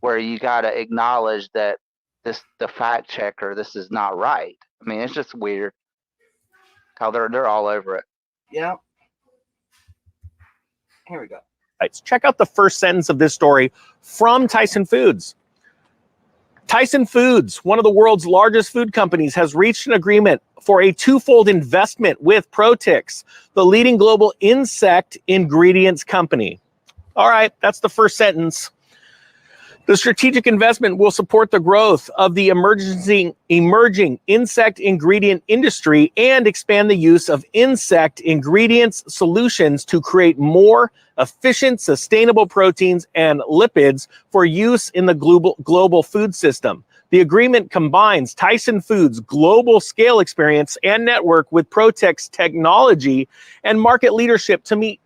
where you got to acknowledge that the fact checker, this is not right. I mean, it's just weird how they're all over it. Yeah. Here we go. Check out the first sentence of this story from Tyson Foods. Tyson Foods, one of the world's largest food companies, has reached an agreement for a twofold investment with Protix, the leading global insect ingredients company. All right, that's the first sentence. The strategic investment will support the growth of the emerging insect ingredient industry and expand the use of insect ingredients solutions to create more efficient, sustainable proteins and lipids for use in the global food system. The agreement combines Tyson Foods' global scale experience and network with Protix technology and market leadership to meet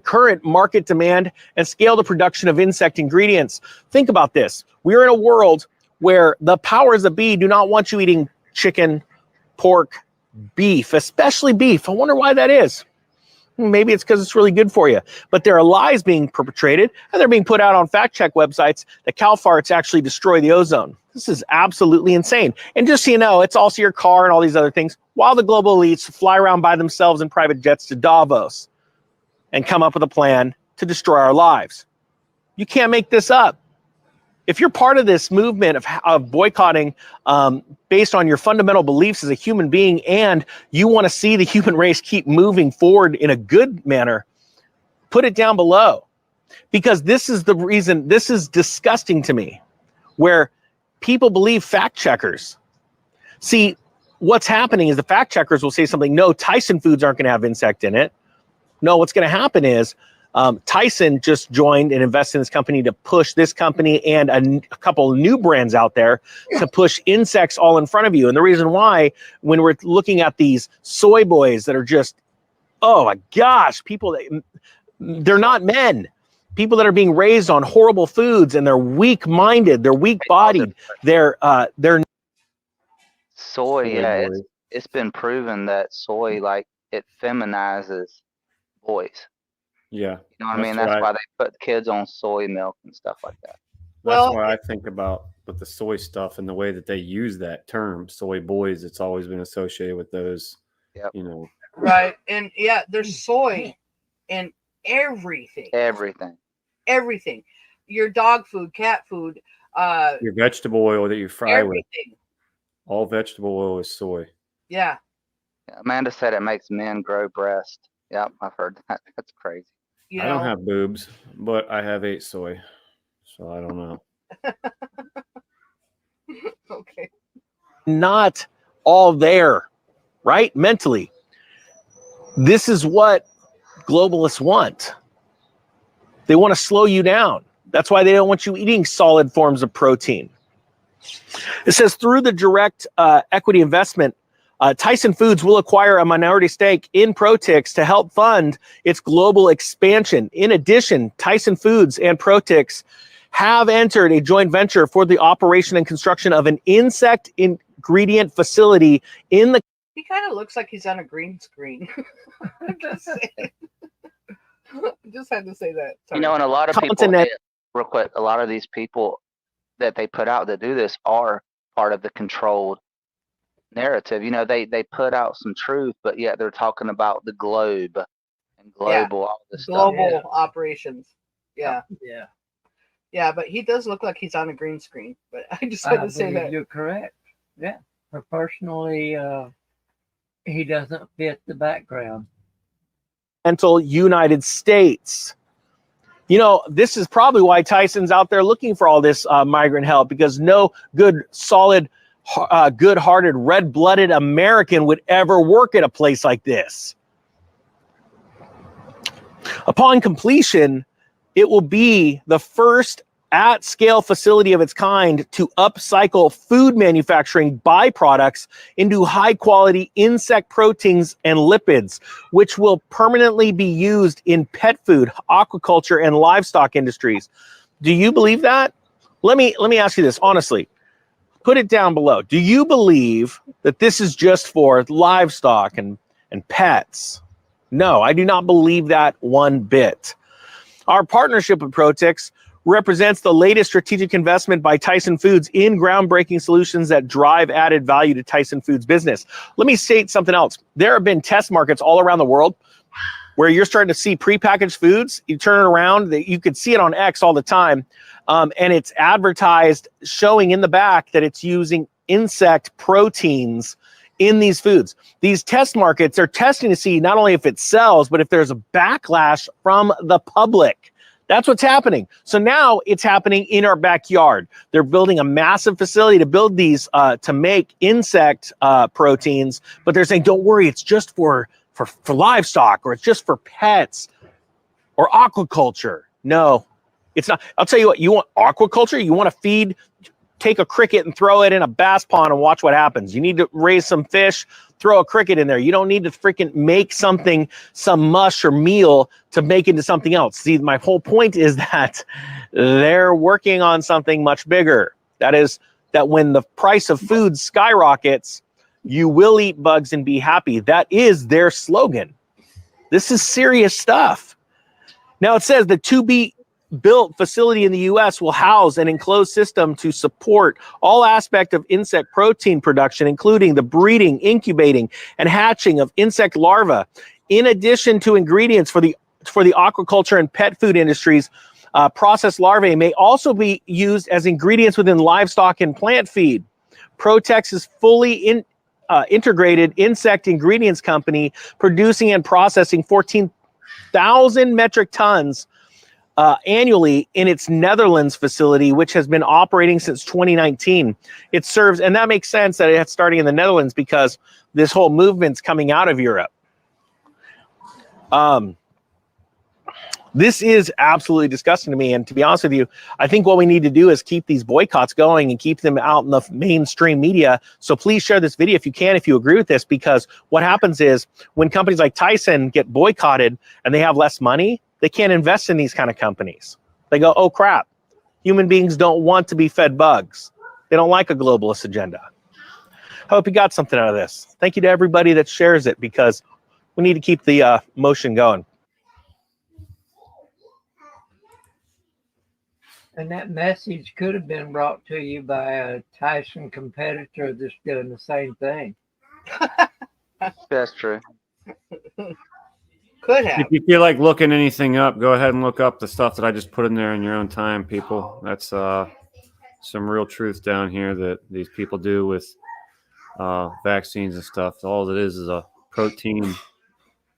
current market demand and scale the production of insect ingredients. Think about this. We're in a world where the powers that be do not want you eating chicken, pork, beef, especially beef. I wonder why that is. Maybe it's because it's really good for you. But there are lies being perpetrated, and they're being put out on fact-check websites that cow farts actually destroy the ozone. This is absolutely insane. And just so you know, it's also your car and all these other things, while the global elites fly around by themselves in private jets to Davos and come up with a plan to destroy our lives. You can't make this up. If you're part of this movement of boycotting based on your fundamental beliefs as a human being, and you want to see the human race keep moving forward in a good manner, put it down below. Because this is the reason, this is disgusting to me, where people believe fact checkers. See, what's happening is the fact checkers will say something, no, Tyson Foods aren't going to have insect in it. No, what's going to happen is Tyson just joined and invested in this company to push this company and a couple of new brands out there to push insects all in front of you. And the reason why, when we're looking at these soy boys that are just, oh my gosh, people, they're not men. People that are being raised on horrible foods, and they're weak-minded, they're weak-bodied, they're soy. Yeah, it's been proven that soy, like, it feminizes boys. Yeah. You know what I mean? That's why they put kids on soy milk and stuff like that. That's why I think about with the soy stuff and the way that they use that term, soy boys. It's always been associated with those, you know. Right. And yeah, there's soy in everything. Everything. Your dog food, cat food. Your vegetable oil that you fry everything. with. All vegetable oil is soy. Yeah. Amanda said it makes men grow breast. Yep, I've heard that. That's crazy. I don't have boobs, but I have ate soy, so I don't know. Okay. not all there, right? Mentally. This is what globalists want. They want to slow you down. That's why they don't want you eating solid forms of protein. It says through the direct equity investment, Tyson Foods will acquire a minority stake in Protix to help fund its global expansion. In addition, Tyson Foods and Protix have entered a joint venture for the operation and construction of an insect ingredient facility in the. He kind of looks like he's on a green screen. I'm just saying. Just had to say that. Sorry. You know, and a lot of people, Continent- real quick, a lot of these people that they put out that do this are part of the controlled narrative. You know, they put out some truth, but yet they're talking about the globe and global, all this stuff. Global operations. Yeah. Yeah. Yeah, but he does look like he's on a green screen. But I just had I to say believe that. you're correct. Yeah. Proportionally, he doesn't fit the background. United States. You know, this is probably why Tyson's out there looking for all this migrant help, because no good, solid, good-hearted, red-blooded American would ever work at a place like this. Upon completion, it will be the first at-scale facility of its kind to upcycle food manufacturing byproducts into high-quality insect proteins and lipids, which will permanently be used in pet food, aquaculture, and livestock industries. Do you believe that? Let me ask you this honestly. Put it down below. Do you believe that this is just for livestock and pets? No, I do not believe that one bit. Our partnership with Protix represents the latest strategic investment by Tyson Foods in groundbreaking solutions that drive added value to Tyson Foods business. Let me state something else. There have been test markets all around the world where you're starting to see prepackaged foods. You turn it around, you could see it on X all the time, and it's advertised showing in the back that it's using insect proteins in these foods. These test markets are testing to see not only if it sells, but if there's a backlash from the public. That's what's happening. So now it's happening in our backyard. They're building a massive facility to build these to make insect proteins, but they're saying, don't worry, it's just for livestock, or it's just for pets or aquaculture. No, it's not. I'll tell you what, you want aquaculture? You want to take a cricket and throw it in a bass pond and watch what happens. You need to raise some fish, throw a cricket in there. You don't need to freaking make something, some mush or meal to make into something else. See, my whole point is that they're working on something much bigger. That is that when the price of food skyrockets, you will eat bugs and be happy. That is their slogan. This is serious stuff. Now it says the to-be-built facility in the U.S. will house an enclosed system to support all aspects of insect protein production, including the breeding, incubating, and hatching of insect larvae. In addition to ingredients for the aquaculture and pet food industries, processed larvae may also be used as ingredients within livestock and plant feed. Protix is fully integrated insect ingredients company, producing and processing 14,000 metric tons annually in its Netherlands facility, which has been operating since 2019. It serves, and that makes sense that it's starting in the Netherlands because this whole movement's coming out of Europe. This is absolutely disgusting to me. And to be honest with you, I think what we need to do is keep these boycotts going and keep them out in the mainstream media. So please share this video if you can, if you agree with this, because what happens is when companies like Tyson get boycotted and they have less money, they can't invest in these kind of companies. They go, oh crap, human beings don't want to be fed bugs. They don't like a globalist agenda. I hope you got something out of this. Thank you to everybody that shares it, because we need to keep the motion going. And that message could have been brought to you by a Tyson competitor that's doing the same thing. That's true. Could have. If you feel like looking anything up, go ahead and look up the stuff that I just put in there in your own time, people. That's some real truth down here that these people do with vaccines and stuff. All it is a protein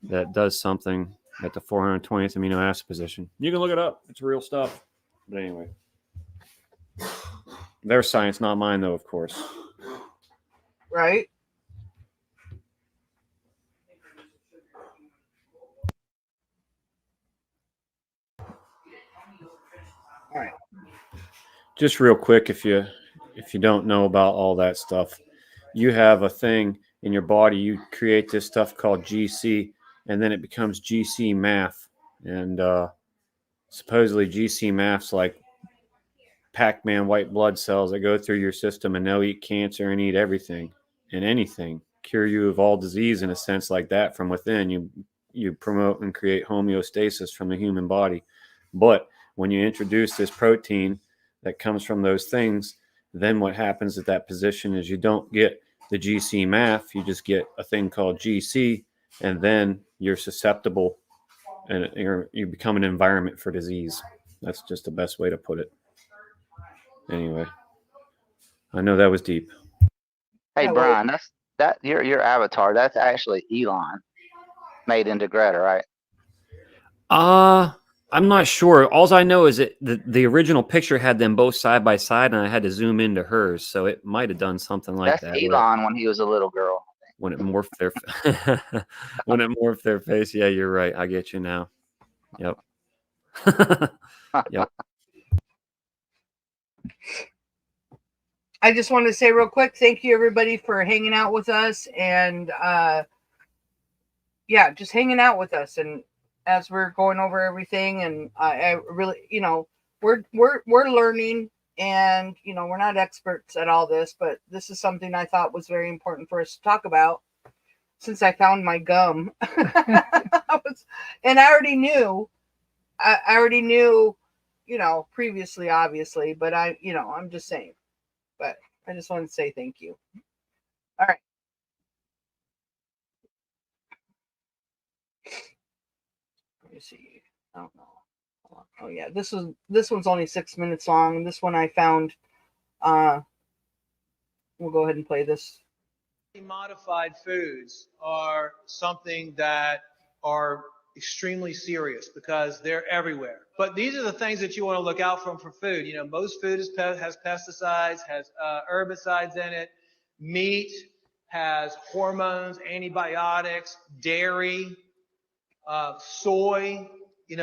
that does something at the 420th amino acid position. You can look it up. It's real stuff. But anyway, their science, not mine, though, of course. right? All right. Just real quick, if you don't know about all that stuff, you have a thing in your body. You create this stuff called GC, and then it becomes GC math, and supposedly GC math's like Pac-Man white blood cells that go through your system, and they'll eat cancer and eat everything and anything, cure you of all disease in a sense like that from within. You promote and create homeostasis from the human body. But when you introduce this protein that comes from those things, then what happens at that position is you don't get the GC math, you just get a thing called GC, and then you're susceptible and you become an environment for disease. That's just the best way to put it. Anyway, I know that was deep. Hey, Yeah, well, Brian, that your avatar. That's actually Elon made into Greta, right? I'm not sure. All I know is that the original picture had them both side by side, and I had to zoom into hers, so it might have done something like That's that. Elon when he was a little girl. When it morphed their when it morphed their face. Yeah, you're right. I get you now. Yep. Yep. I just want to say real quick, thank you everybody for hanging out with us, and yeah, just hanging out with us, and as we're going over everything, and I really, we're learning, and we're not experts at all this, but this is something I thought was very important for us to talk about since I found my gum. And I already knew, previously, obviously, but I'm just saying. But I just want to say thank you. All right. Let me see. I don't know. Oh yeah, this one's only 6 minutes long. This one I found. We'll go ahead and play this. Modified foods are something that are extremely serious because they're everywhere. But these are the things that you want to look out for food. Most food has pesticides, has herbicides in it. Meat has hormones, antibiotics, dairy, soy.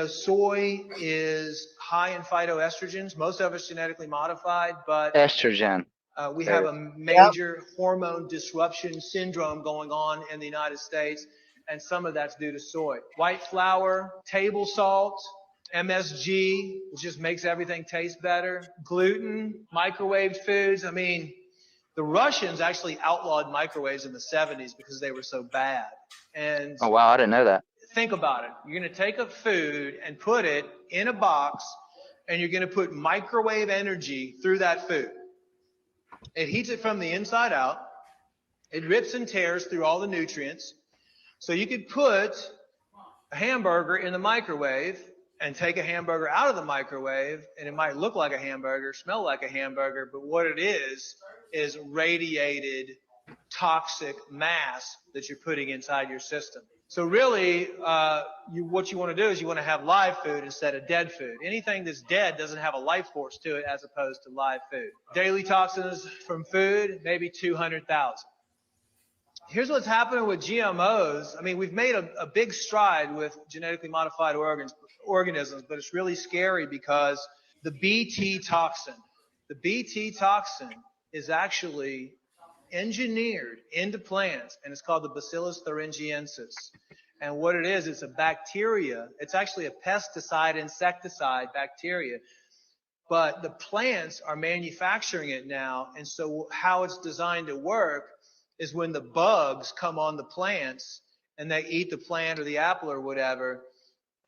Soy is high in phytoestrogens. Most of it's genetically modified, but Estrogen. we have a major hormone disruption syndrome going on in the United States, and some of that's due to soy. White flour, table salt, MSG, which just makes everything taste better, gluten, microwaved foods. I mean, the Russians actually outlawed microwaves in the 70s because they were so bad. And Oh, wow, I didn't know that. think about it. You're going to take a food and put it in a box, and you're going to put microwave energy through that food. It heats it from the inside out. It rips and tears through all the nutrients. So you could put a hamburger in the microwave and take a hamburger out of the microwave, and it might look like a hamburger, smell like a hamburger, but what it is radiated toxic mass that you're putting inside your system. So really, what you want to do is you want to have live food instead of dead food. Anything that's dead doesn't have a life force to it as opposed to live food. Daily toxins from food, maybe 200,000. Here's what's happening with GMOs. I mean, we've made a big stride with genetically modified organisms, but it's really scary because the Bt toxin is actually engineered into plants, and it's called the Bacillus thuringiensis. And what it is, it's a bacteria. It's actually a pesticide, insecticide bacteria. But the plants are manufacturing it now. And so how it's designed to work is when the bugs come on the plants and they eat the plant or the apple or whatever,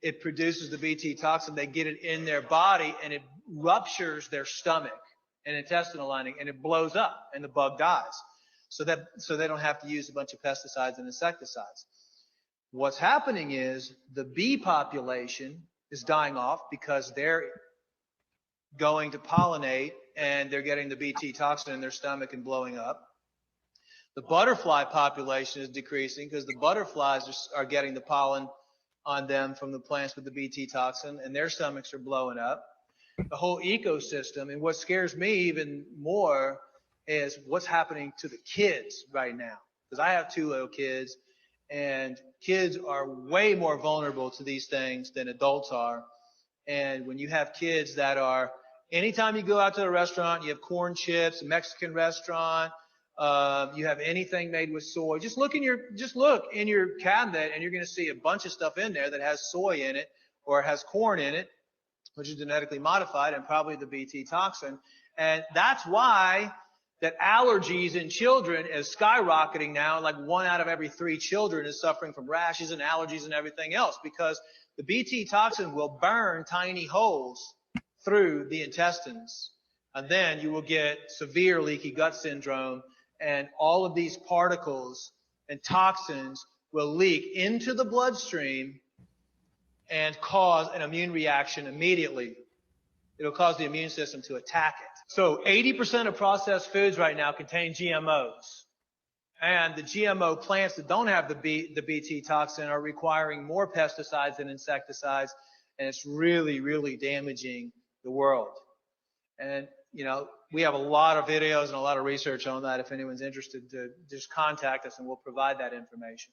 it produces the Bt toxin. They get it in their body and it ruptures their stomach and intestinal lining, and it blows up and the bug dies. So they don't have to use a bunch of pesticides and insecticides. What's happening is the bee population is dying off because they're going to pollinate and they're getting the Bt toxin in their stomach and blowing up. The butterfly population is decreasing because the butterflies are getting the pollen on them from the plants with the Bt toxin, and their stomachs are blowing up. The whole ecosystem, and what scares me even more is what's happening to the kids right now. Because I have 2 little kids, and kids are way more vulnerable to these things than adults are. And when you have kids that are, anytime you go out to a restaurant, you have corn chips, a Mexican restaurant, you have anything made with soy. Just look in your cabinet, and you're going to see a bunch of stuff in there that has soy in it or has corn in it, which is genetically modified, and probably the BT toxin. And that's why that allergies in children is skyrocketing now. Like 1 out of every 3 children is suffering from rashes and allergies and everything else, because the BT toxin will burn tiny holes through the intestines. And then you will get severe leaky gut syndrome, and all of these particles and toxins will leak into the bloodstream and cause an immune reaction immediately. It'll cause the immune system to attack it. So 80% of processed foods right now contain GMOs. And the GMO plants that don't have the BT toxin are requiring more pesticides and insecticides, and it's really, really damaging the world. And, you know, we have a lot of videos and a lot of research on that. If anyone's interested, to just contact us and we'll provide that information.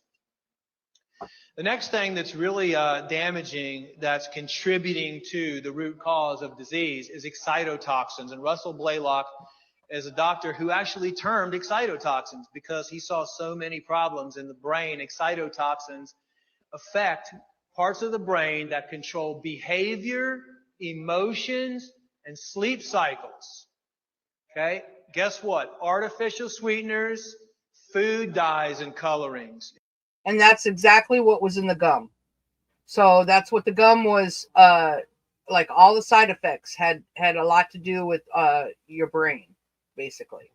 The next thing that's really damaging, that's contributing to the root cause of disease, is excitotoxins. And Russell Blaylock is a doctor who actually termed excitotoxins because he saw so many problems in the brain. Excitotoxins affect parts of the brain that control behavior, emotions, and sleep cycles. Okay? Guess what? Artificial sweeteners, food dyes, and colorings. And that's exactly what was in the gum. So that's what the gum was, like all the side effects had a lot to do with your brain, basically.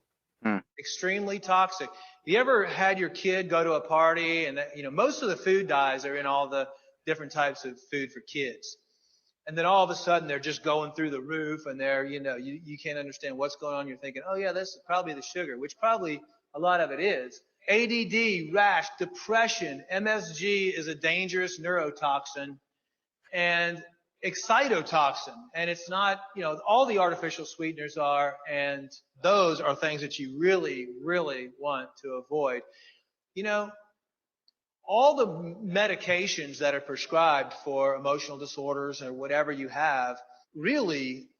Extremely toxic. You ever had your kid go to a party, and you know, most of the food dyes are in all the different types of food for kids. And then all of a sudden they're just going through the roof, and they're, you know, you can't understand what's going on. You're thinking, oh yeah, this is probably the sugar, which probably a lot of it is. ADD, rash, depression, MSG is a dangerous neurotoxin, and excitotoxin. And it's not, you know, all the artificial sweeteners are, and those are things that you really, really want to avoid. You know, all the medications that are prescribed for emotional disorders or whatever you have really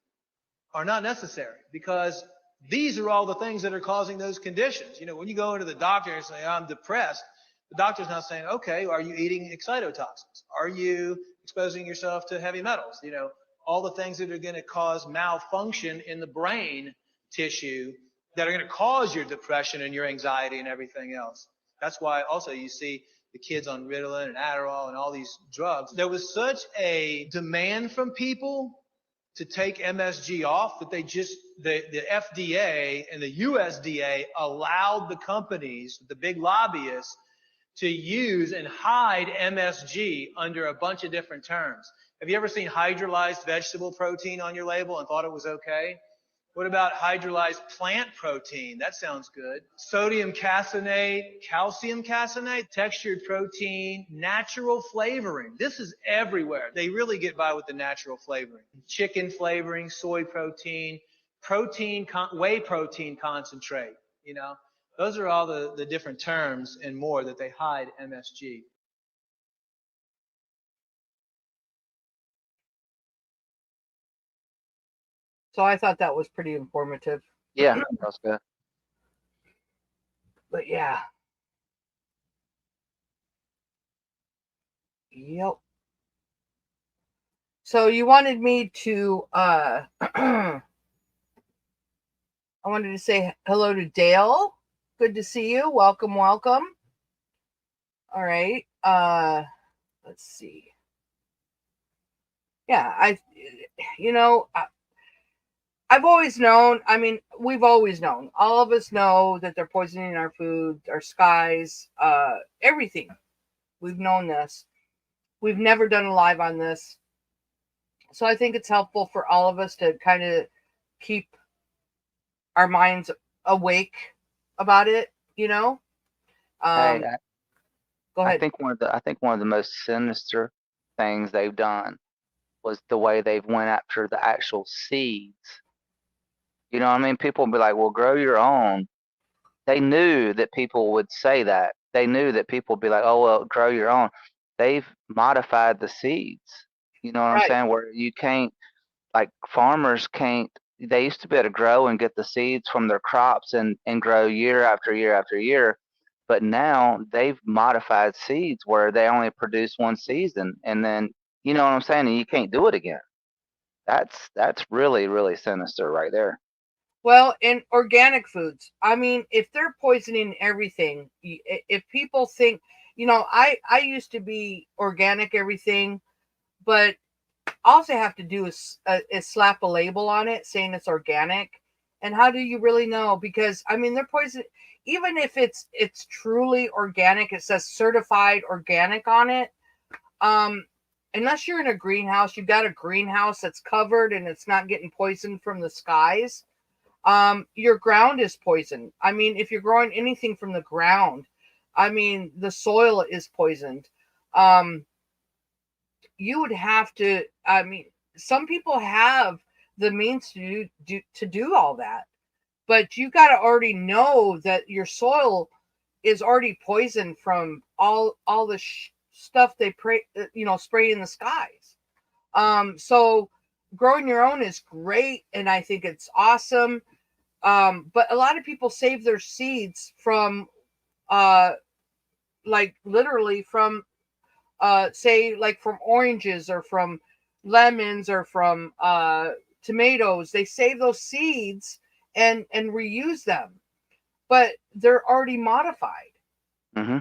are not necessary, because these are all the things that are causing those conditions. You know, when you go into the doctor and say, I'm depressed, the doctor's not saying, okay, are you eating excitotoxins? Are you exposing yourself to heavy metals? You know, all the things that are going to cause malfunction in the brain tissue that are going to cause your depression and your anxiety and everything else. That's why also you see the kids on Ritalin and Adderall and all these drugs. There was such a demand from people to take MSG off that they just, the FDA and the USDA allowed the companies, the big lobbyists, to use and hide MSG under a bunch of different terms. Have you ever seen hydrolyzed vegetable protein on your label and thought it was okay? What about hydrolyzed plant protein? That sounds good. Sodium caseinate, calcium caseinate, textured protein, natural flavoring. This is everywhere. They really get by with the natural flavoring. Chicken flavoring, soy protein, whey protein concentrate. You know, those are all the different terms and more that they hide MSG. So I thought that was pretty informative. Yeah, that's good. But yeah. Yep. So you wanted me to I wanted to say hello to Dale. Good to see you. Welcome, welcome. All right. Let's see. Yeah, I've always known, I mean, we've always known. All of us know that they're poisoning our food, our skies, everything. We've known this. We've never done a live on this. So I think it's helpful for all of us to kind of keep our minds awake about it, you know? Hey, Go ahead. I think one of the most sinister things they've done was the way they've went after the actual seeds You know what I mean? People would be like, well, grow your own. They knew that people would say that. They knew that people would be like, oh, well, grow your own. They've modified the seeds. You know what I'm Right. saying? Where you can't, like farmers can't, they used to be able to grow and get the seeds from their crops and grow year after year after year. But now they've modified seeds where they only produce one season. And then, you know what I'm saying? And you can't do it again. That's really, really sinister right there. Well, in organic foods, I mean, if they're poisoning everything, if people think, I used to be organic everything, but all they have to do is slap a label on it saying it's organic. And how do you really know? Because I mean, they're poison. Even if it's truly organic, it says certified organic on it. Unless you're in a greenhouse, you've got a greenhouse that's covered and it's not getting poisoned from the skies. Your ground is poisoned. I mean, if you're growing anything from the ground, I mean, the soil is poisoned. You would have to, I mean, some people have the means to do all that, but you got to already know that your soil is already poisoned from all the stuff they spray in the skies. So growing your own is great, and I think it's awesome. But a lot of people save their seeds from, like literally from, say like from oranges or from lemons or from tomatoes. They save those seeds and reuse them, but they're already modified. Hmm.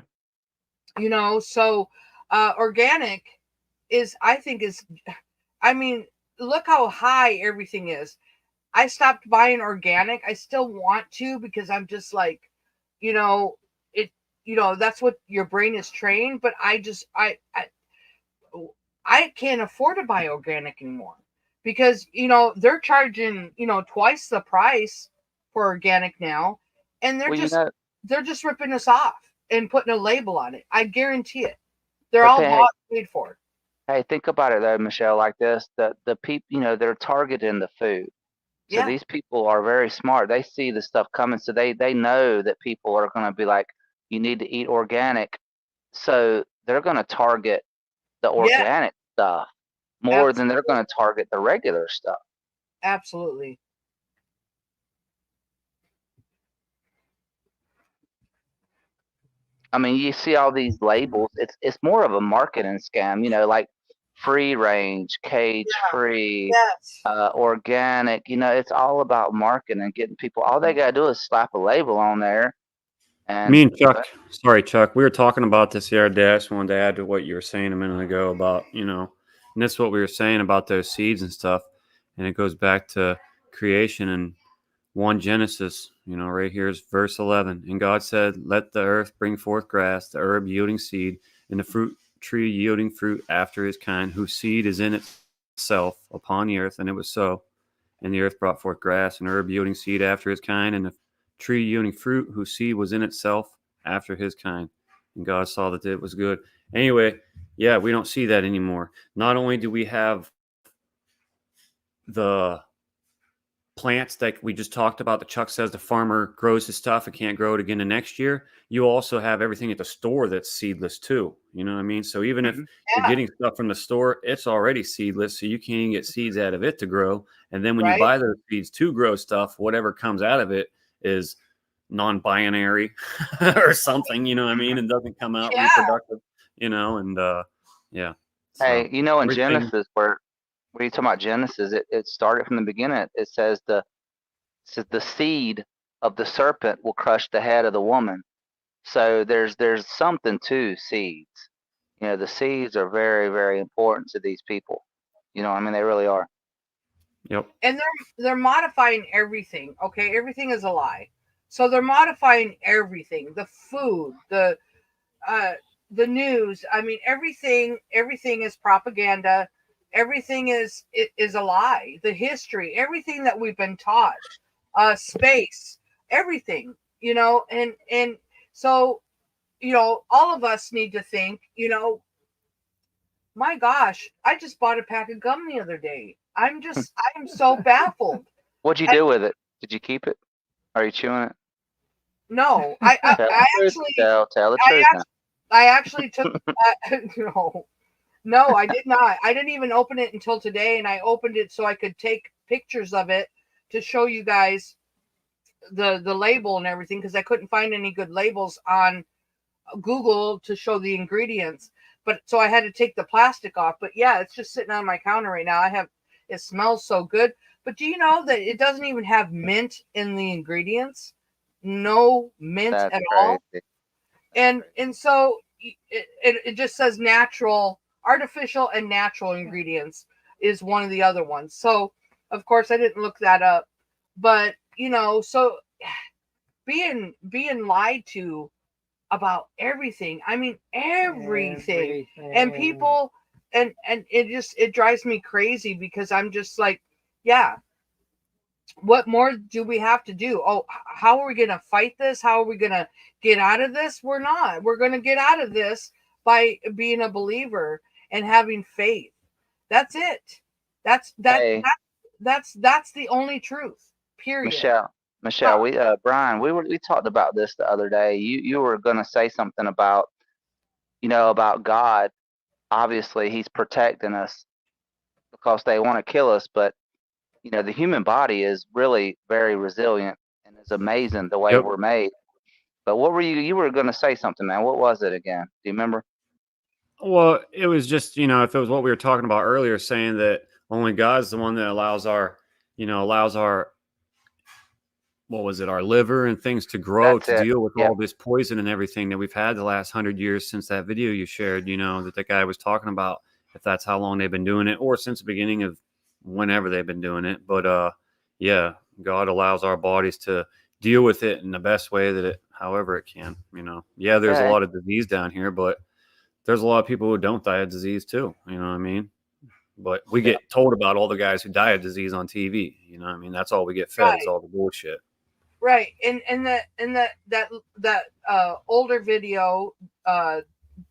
So organic I think I mean, look how high everything is. I stopped buying organic. I still want to because I'm just like, it, that's what your brain is trained. But I can't afford to buy organic anymore because, they're charging, twice the price for organic now. And Well, you know, they're just ripping us off and putting a label on it. I guarantee it. They're but all hey, bought and paid for. hey, think about it though, Michelle, like this, the people, they're targeting the food. So Yeah. these people are very smart. They see the stuff coming, so they know that people are going to be like, you need to eat organic. So they're going to target the Yeah. organic stuff more than they're going to target the regular stuff. Absolutely. I mean, you see all these labels. It's more of a marketing scam, like free range, cage free, Yes. organic. It's all about marketing, getting people. All they gotta do is slap a label on there, Me and and Chuck, sorry, Chuck, we were talking about this the other day. I just wanted to add to what you were saying a minute ago about, and that's what we were saying about those seeds and stuff. And it goes back to creation and 1 Genesis, right here is verse 11. And God said, let the earth bring forth grass, the herb yielding seed, and the fruit tree yielding fruit after his kind, whose seed is in itself upon the earth. And it was so. And the earth brought forth grass and herb yielding seed after his kind, and the tree yielding fruit whose seed was in itself after his kind. And God saw that it was good. Anyway, yeah, we don't see that anymore. Not only do we have the plants that we just talked about that Chuck says the farmer grows his stuff and can't grow it again the next year, you also have everything at the store that's seedless too. You know what I mean? So even if you're getting stuff from the store, it's already seedless, so you can't even get seeds out of it to grow. And then when you buy those seeds to grow stuff, whatever comes out of it is non-binary or something, you know what I mean? It doesn't come out reproductive, and yeah. hey, in everything- Genesis, where you talking about Genesis, it started from the beginning. It says the seed of the serpent will crush the head of the woman. So there's something to seeds. The seeds are very, very important to these people. You know what I mean? They really are. Yep. And they're modifying everything. Okay, everything is a lie. So they're modifying everything. The food, the news. I mean, everything is propaganda. Everything is a lie. The history, everything that we've been taught, space, everything, and so, all of us need to think, my gosh, I just bought a pack of gum the other day. I'm so baffled. What'd you do with it? Did you keep it? Are you chewing it? No, Tell the I truth, actually, Michelle. Tell the I truth now. I actually took no, I did not. I didn't even open it until today, and I opened it so I could take pictures of it to show you guys the label and everything, because I couldn't find any good labels on Google to show the ingredients. But so I had to take the plastic off. But yeah, it's just sitting on my counter right now. It smells so good. But do you know that it doesn't even have mint in the ingredients? No mint That's at all. crazy. And so it just says natural, artificial and natural ingredients is one of the other ones. So of course I didn't look that up, but so being lied to about everything. I mean everything. And people and it drives me crazy, because I'm just like, yeah, what more do we have to do? Oh, how are we going to fight this? How are we going to get out of this? We're not. We're going to get out of this by being a believer and having faith. That's it. That's the only truth. Period. Michelle, Brian, we talked about this the other day. You were going to say something about, about God. Obviously, he's protecting us because they want to kill us, but the human body is really very resilient, and it's amazing the way Yep. we're made. But what were you were going to say something, man? What was it again? Do you remember? Well, it was just, if it was what we were talking about earlier, saying that only God's the one that allows our what was it, our liver and things to grow That's to it. deal with Yeah. all this poison and everything that we've had the last 100 years since that video you shared, that the guy was talking about, if that's how long they've been doing it, or since the beginning of whenever they've been doing it. But yeah, God allows our bodies to deal with it in the best way however it can, Yeah, there's a lot of disease down here, but there's a lot of people who don't die of disease too. You know what I mean? But we get told about all the guys who die of disease on TV. You know what I mean? That's all we get fed is all the bullshit. Right. And that older video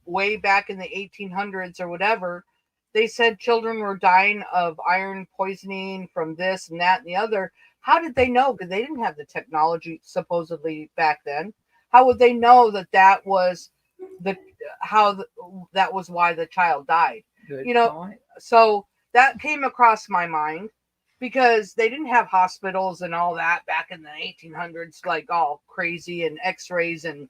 way back in the 1800s or whatever, they said children were dying of iron poisoning from this and that and the other. How did they know? Because they didn't have the technology supposedly back then. How would they know that was that was why the child died? Good point. So that came across my mind, because they didn't have hospitals and all that back in the 1800s, like all crazy, and x-rays and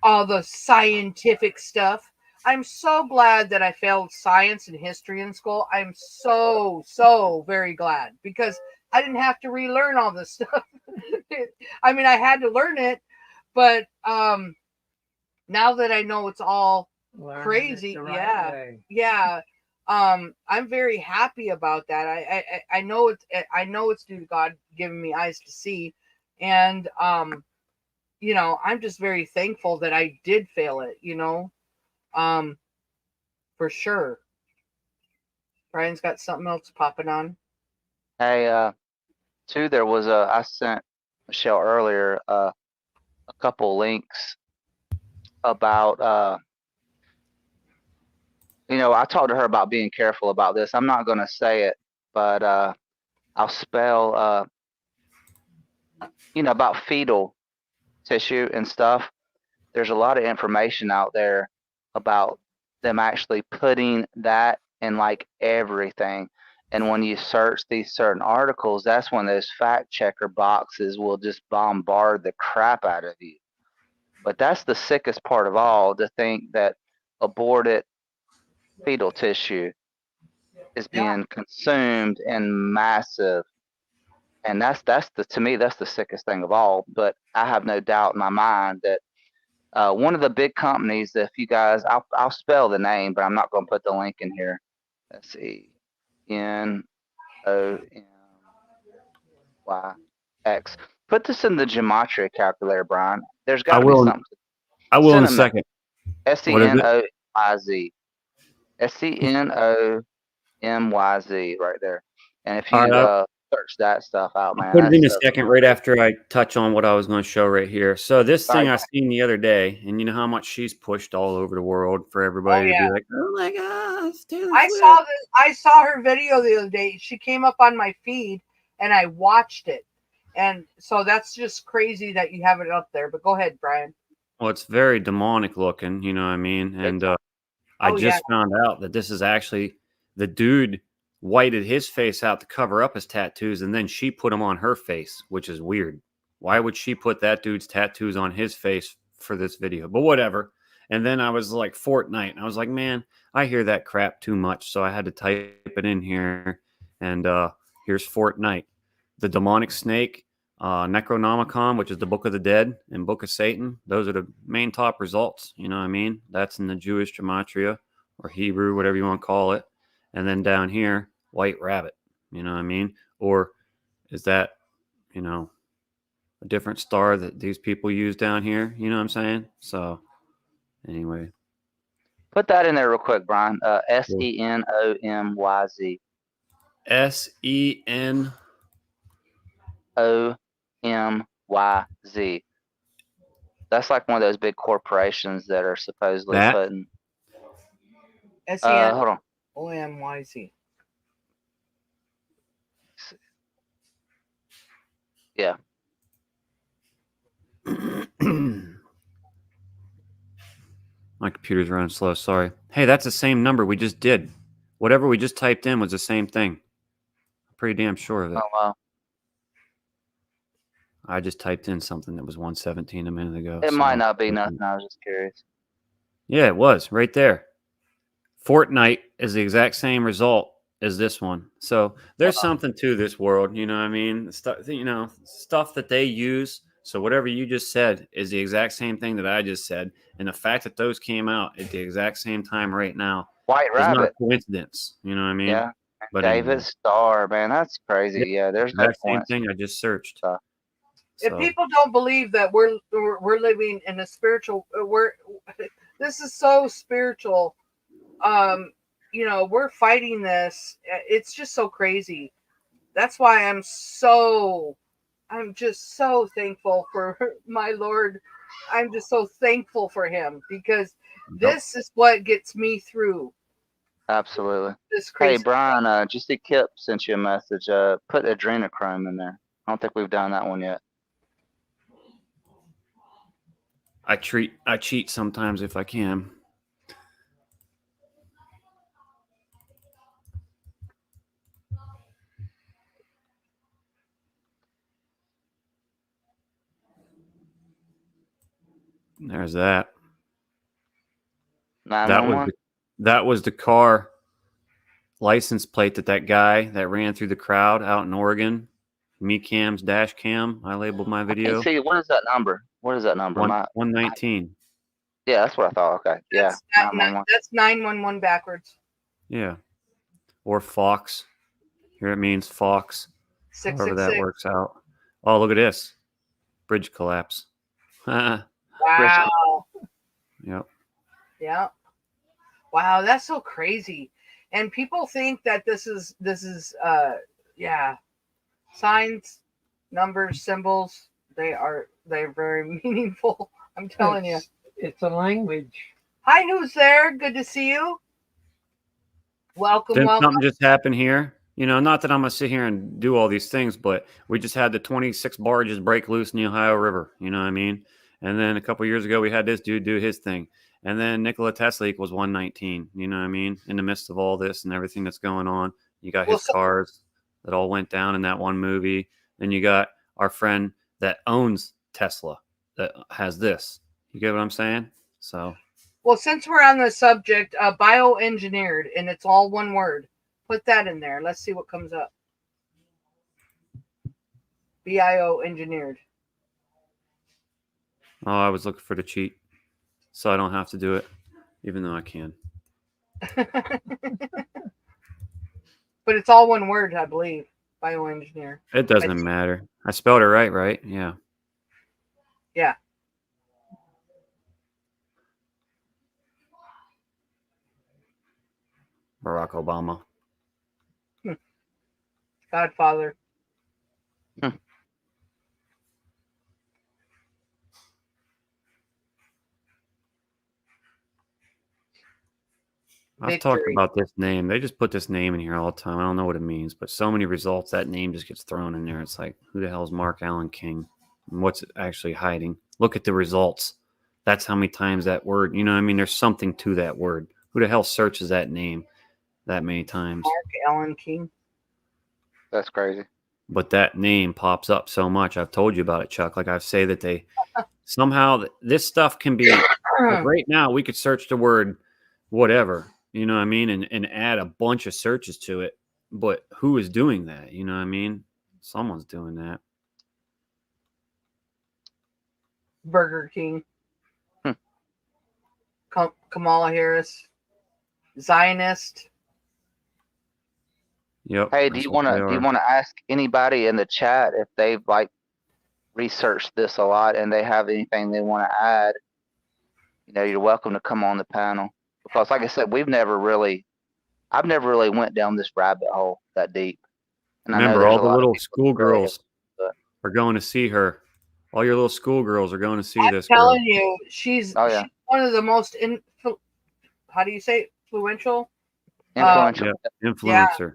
all the scientific stuff. I'm so glad that I failed science and history in school. I'm so very glad, because I didn't have to relearn all this stuff. I mean, I had to learn it, but now that I know it's all crazy, yeah. I'm very happy about that. I know it's due to God giving me eyes to see, and I'm just very thankful that I did fail it. For sure. Brian's got something else popping on. Hey, too, there was I sent Michelle earlier a couple links about I talked to her about being careful about this. I'm not going to say it, but I'll spell about fetal tissue and stuff. There's a lot of information out there about them actually putting that in like everything. And when you search these certain articles, that's when those fact checker boxes will just bombard the crap out of you. But that's the sickest part of all, to think that aborted fetal tissue is being consumed in massive. And to me, that's the sickest thing of all. But I have no doubt in my mind that one of the big companies, if you guys, I'll spell the name, but I'm not going to put the link in here. Let's see, NOMYX. Put this in the gematria calculator, Brian. There's got to be something. I will in a second. SENOYZ. SENOMYZ right there. And if you search that stuff out, man. Put it in a second right after I touch on what I was going to show right here. So this thing I seen the other day, and you know how much she's pushed all over the world for everybody to be like, oh my gosh, I saw her video the other day. She came up on my feed, and I watched it. And so that's just crazy that you have it up there. But go ahead, Brian. Well, it's very demonic looking, you know what I mean? And I Oh, just found out that this is actually the dude whited his face out to cover up his tattoos, and then she put them on her face, which is weird. Why would she put that dude's tattoos on his face for this video? But whatever. And then I was like Fortnite, and I was like, man, I hear that crap too much, so I had to type it in here. And here's Fortnite, the demonic snake, Necronomicon, which is the Book of the Dead, and Book of Satan. Those are the main top results. You know what I mean? That's in the Jewish gematria or Hebrew, whatever you want to call it. And then down here, White Rabbit. You know what I mean? Or is that, you know, a different star that these people use down here? You know what I'm saying? So, anyway. Put that in there real quick, Brian. SENOMYZ. OMYZ. That's like one of those big corporations that are supposedly That? putting. SEN Hold on. OMYZ. Yeah. My computer's running slow. Sorry. Hey, that's the same number we just did. Whatever we just typed in was the same thing. I'm pretty damn sure of it. Oh wow. I just typed in something that was 117 a minute ago. It so- might not be nothing. I was just curious. Yeah, it was right there. Fortnite is the exact same result as this one. So there's something to this world, you know what I mean? Stuff, you know, stuff that they use. So whatever you just said is the exact same thing that I just said. And the fact that those came out at the exact same time right now White is not a Rabbit. coincidence. You know what I mean? Yeah. But David anyway, Starr, man, that's crazy. Yeah, there's no exact same point. thing I just searched. If So, people don't believe that we're living in a spiritual, this is so spiritual. You know, we're fighting this. It's just so crazy. That's why I'm just so thankful for my Lord. I'm just so thankful for him because this is what gets me through Absolutely. this Hey, crazy. Brian, just see Kip sent you a message. Put adrenochrome in there. I don't think we've done that one yet. I cheat sometimes if I can. There's that. That was 911. that was the car license plate that guy that ran through the crowd out in Oregon. Me Cam's dash cam. I labeled my video. See, what is that number? What is that number? 119. Yeah, that's what I thought. Okay. Yeah. 911. That's 911 backwards. Yeah. Or Fox. Here it means Fox. However that 666. works out. Oh, look at this. Bridge collapse. Yep. Wow. Yeah. Wow, that's so crazy. And people think that this is signs, numbers, symbols, they're very meaningful. I'm telling you. It's a language. Hi, who's there? Good to see you. Welcome, Then welcome. something just happened here. You know, not that I'm gonna sit here and do all these things, but we just had the 26 barges break loose in the Ohio River. You know what I mean? And then a couple years ago, we had this dude do his thing. And then Nikola Tesla equals 119. You know what I mean? In the midst of all this and everything that's going on, you got his cars that all went down in that one movie. Then you got our friend that owns Tesla that has this. You get what I'm saying? So. Well, since we're on the subject, bioengineered, and it's all one word, put that in there. Let's see what comes up. Bioengineered. Oh, I was looking for the cheat, so I don't have to do it, even though I can. But it's all one word, I believe. Bioengineer. It doesn't matter. I spelled it right? Yeah. Yeah. Barack Obama. Godfather. I've talked Victory. about this name. They just put this name in here all the time. I don't know what it means, but so many results, that name just gets thrown in there. It's like, who the hell is Mark Allen King? And what's it actually hiding? Look at the results. That's how many times that word, you know what I mean? There's something to that word. Who the hell searches that name that many times? Mark Allen King. That's crazy. But that name pops up so much. I've told you about it, Chuck. Like I say that they somehow this stuff can be like right now we could search the word whatever, you know what I mean, and add a bunch of searches to it. But who is doing that? You know what I mean? Someone's doing that. Burger King. Hmm. Kamala Harris. Zionist. Yep. Hey, do that's you what want they to are. ask anybody in the chat if they've like researched this a lot and they have anything they want to add? You know, you're welcome to come on the panel because, like I said, I've never really went down this rabbit hole that deep. And I know Remember, there's all a the lot of little people that really have, schoolgirls but are going to see her. All your little schoolgirls are going to see I'm this girl. telling you, she's Oh, yeah. she's one of the most how do you say it? Influential? influential. Yeah, influencer.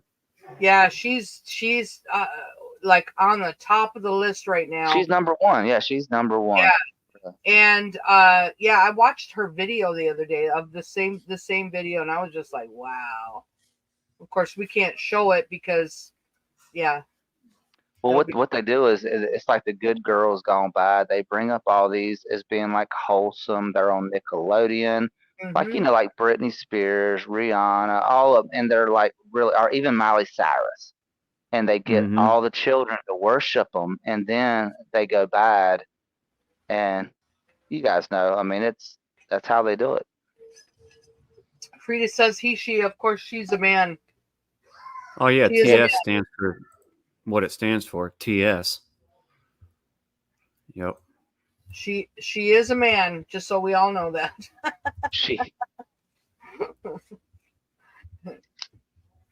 Yeah, she's like on the top of the list right now. She's number one. Yeah, she's number one. Yeah. And yeah, I watched her video the other day of the same video, and I was just like, wow. Of course, we can't show it because, yeah. Well, It'll be- what they do is it's like the good girls gone bad. They bring up all these as being like wholesome. They're on Nickelodeon, like Mhm. like Britney Spears, Rihanna, all of, and they're like really, or even Miley Cyrus, and they get Mhm. all the children to worship them, and then they go bad, and you guys know. I mean, that's how they do it. Frida says he, she. Of course, she's a man. Oh yeah, She is a TS stands for what it stands for. TS. Yep. She is a man. Just so we all know that. She.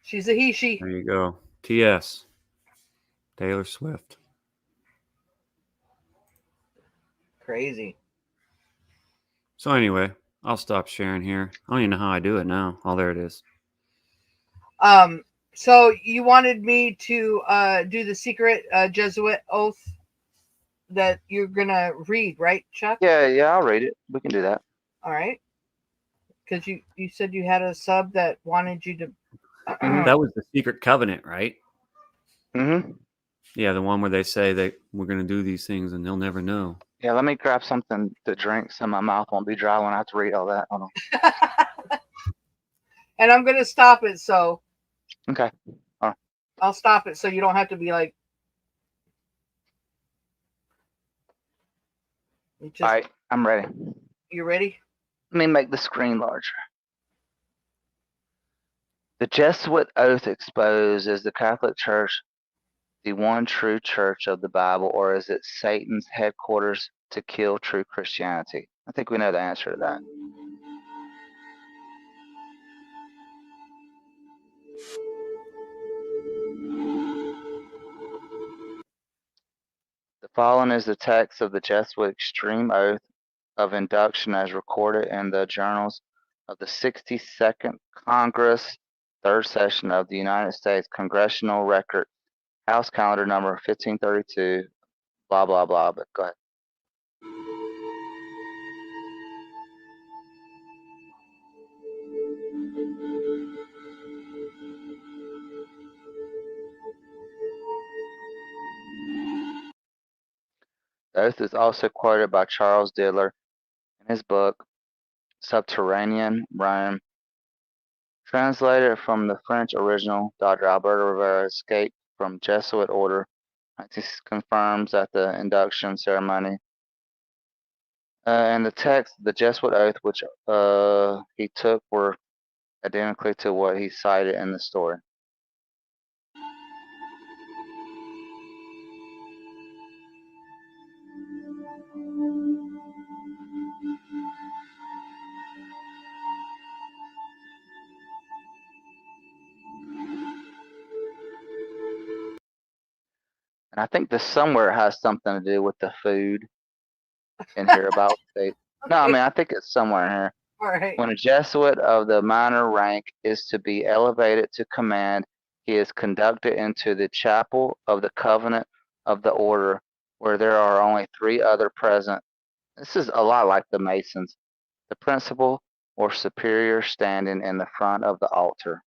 She's a he, she. There you go. TS. Taylor Swift. Crazy. So anyway, I'll stop sharing here. I don't even know how I do it now. Oh, there it is. So you wanted me to do the secret Jesuit oath that you're gonna read, right, Chuck? Yeah, I'll read it. We can do that. All right. Because you said you had a sub that wanted you to. That was the secret covenant, right? Mm-hmm. Yeah, the one where they say that we're going to do these things and they'll never know. Yeah, let me grab something to drink so my mouth won't be dry when I have to read all that. Hold on. And I'm gonna stop it, so Okay. I'll stop it so you don't have to be like. Just, All right, I'm ready. You ready? Let me make the screen larger. The Jesuit oath exposed: is the Catholic Church the one true church of the Bible, or is it Satan's headquarters to kill true Christianity? I think we know the answer to that. The following is the text of the Jesuit extreme oath of induction as recorded in the journals of the 62nd Congress, 3rd session of the United States Congressional Record, House Calendar number 1532, blah, blah, blah, but go ahead. The oath is also quoted by Charles Diddler in his book, Subterranean Rome. Translated from the French original, Dr. Alberto Rivera escaped from Jesuit order. He confirms that the induction ceremony and the text, the Jesuit oath, which he took, were identically to what he cited in the story. And I think this somewhere has something to do with the food in here about state. No, I mean, I think it's somewhere in here. All right. When a Jesuit of the minor rank is to be elevated to command, he is conducted into the chapel of the covenant of the order, where there are only 3 other present. This is a lot like the Masons. The principal or superior standing in the front of the altar.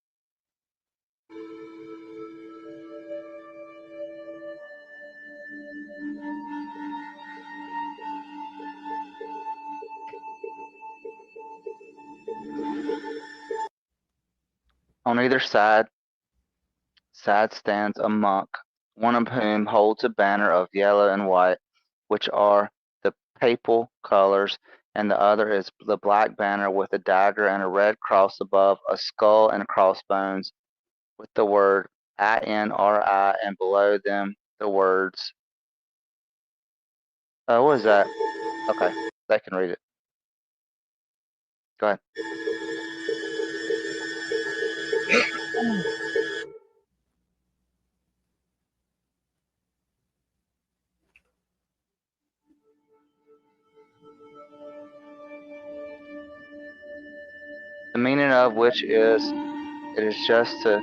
On either side stands a monk, one of whom holds a banner of yellow and white, which are the papal colors, and the other is the black banner with a dagger and a red cross above, a skull and crossbones, with the word INRI, and below them the words. What is that? Okay, they can read it. Go ahead. The meaning of which is, it is just to.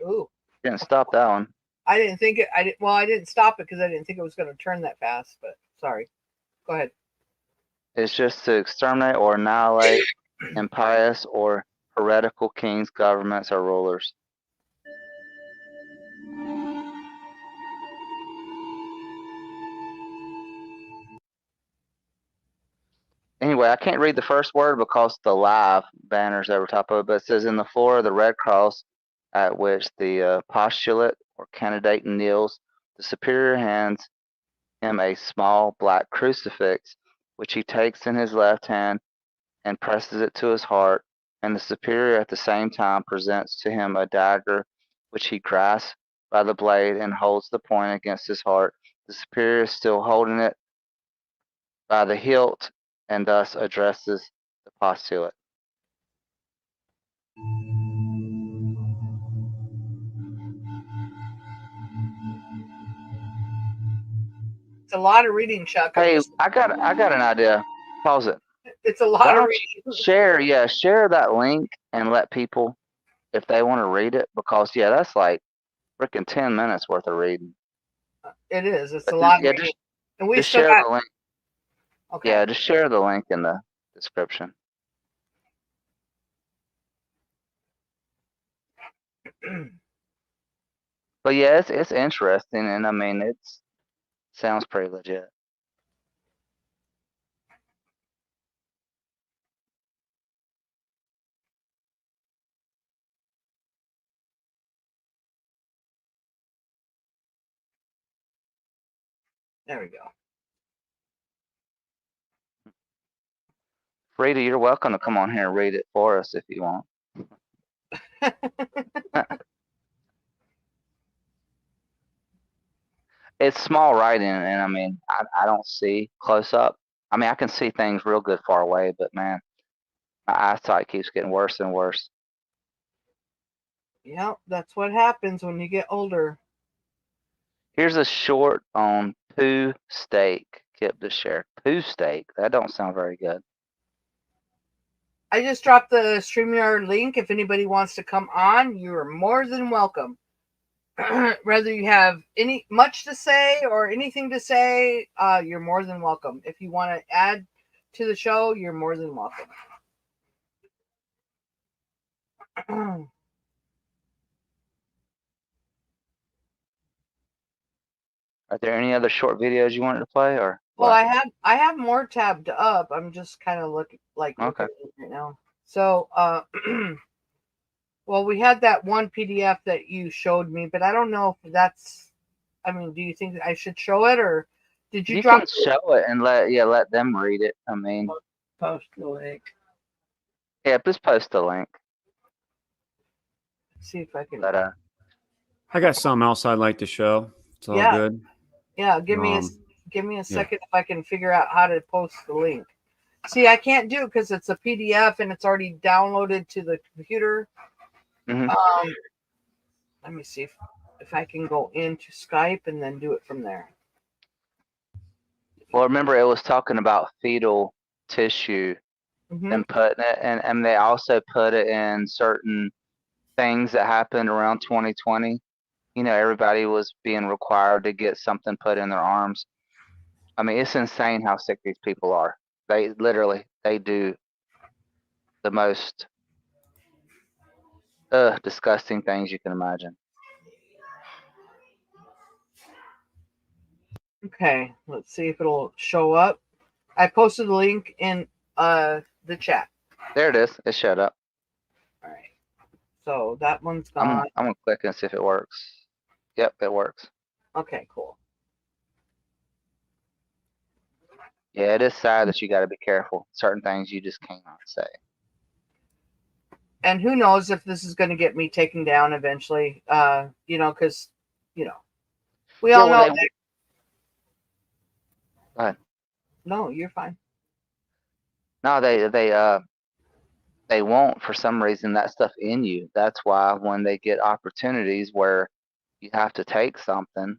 Ooh, Didn't stop that one. I didn't think it. I didn't stop it because I didn't think it was going to turn that fast. But sorry. Go ahead. It's just to exterminate or annihilate impious or heretical kings, governments, or rulers. Anyway, I can't read the first word because the live banner's over top of it, but it says in the floor of the red cross at which the postulate or candidate kneels, the superior hands him a small black crucifix, which he takes in his left hand and presses it to his heart, and the superior at the same time presents to him a dagger, which he grasps by the blade and holds the point against his heart. The superior is still holding it by the hilt, and thus addresses the postulate. It's a lot of reading, Chuck. Hey, I got an idea. Pause it. It's a Why lot of don't reading. you share that link and let people, if they want to read it, because that's like freaking 10 minutes worth of reading. It is. It's a But lot of yeah, reading. And we just still share got. the link. Okay. Yeah, just share the link in the description. But yeah, it's interesting, and I mean, it's sounds pretty legit. There we go. Frida, you're welcome to come on here and read it for us if you want. It's small writing, and I mean, I don't see close up. I mean, I can see things real good far away, but man, my eyesight keeps getting worse and worse. Yep, that's what happens when you get older. Here's a short on poo steak. Kip to share. Poo steak. That don't sound very good. I just dropped the StreamYard link. If anybody wants to come on, you are more than welcome. Whether you have much to say or anything to say, you're more than welcome. If you want to add to the show, you're more than welcome. Are there any other short videos you wanted to play, or? Well, what? I have more tabbed up. I'm just kind of looking Okay. at it right now. So, well, we had that one PDF that you showed me, but I don't know if that's. I mean, do you think I should show it, or did you drop? Can show it and let them read it. I mean, Post the link. yeah, just post the link. See if I can. But I got something else I'd like to show. It's all Yeah. good. Yeah, give me a second if I can figure out how to post the link. See, I can't do it because it's a PDF and it's already downloaded to the computer. Mhm. Let me see if I can go into Skype and then do it from there. Well, remember it was talking about fetal tissue Mhm. and putting it, and they also put it in certain things that happened around 2020. You know, everybody was being required to get something put in their arms. I mean, it's insane how sick these people are. They literally, they do the most disgusting things you can imagine. Okay, let's see if it'll show up. I posted the link in the chat. There it is. It showed up. All right. So that one's I'm gone. gonna click and see if it works. Yep, it works. Okay, cool. Yeah, it is sad that you got to be careful. Certain things you just cannot say. And who knows if this is going to get me taken down eventually? You know, because you know, we Yeah, all well, know. Go ahead. No, you're fine. No, they won't for some reason that stuff in you. That's why when they get opportunities where you have to take something,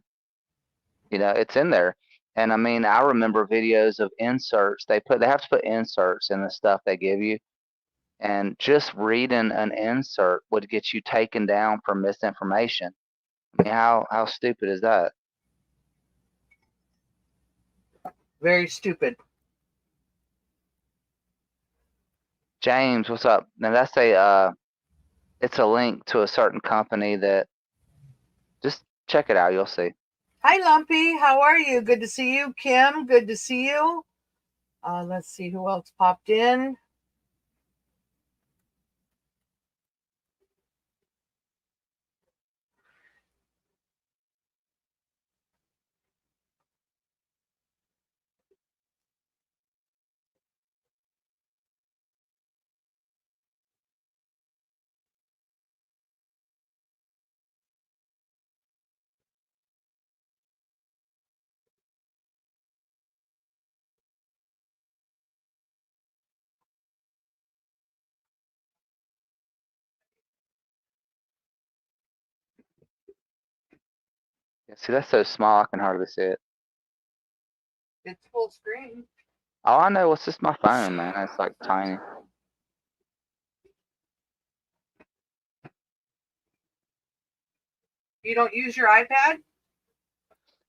you know, it's in there. And I mean, I remember videos of inserts. They have to put inserts in the stuff they give you. And just reading an insert would get you taken down for misinformation. I mean, how stupid is that? Very stupid. James, what's up? Now that's it's a link to a certain company that just check it out. You'll see. Hi, Lumpy. How are you? Good to see you. Kim, good to see you. Let's see who else popped in. Yeah, see, that's so small I can hardly see it. It's full screen. Oh, I know. It's just my phone, man. It's like tiny. You don't use your iPad?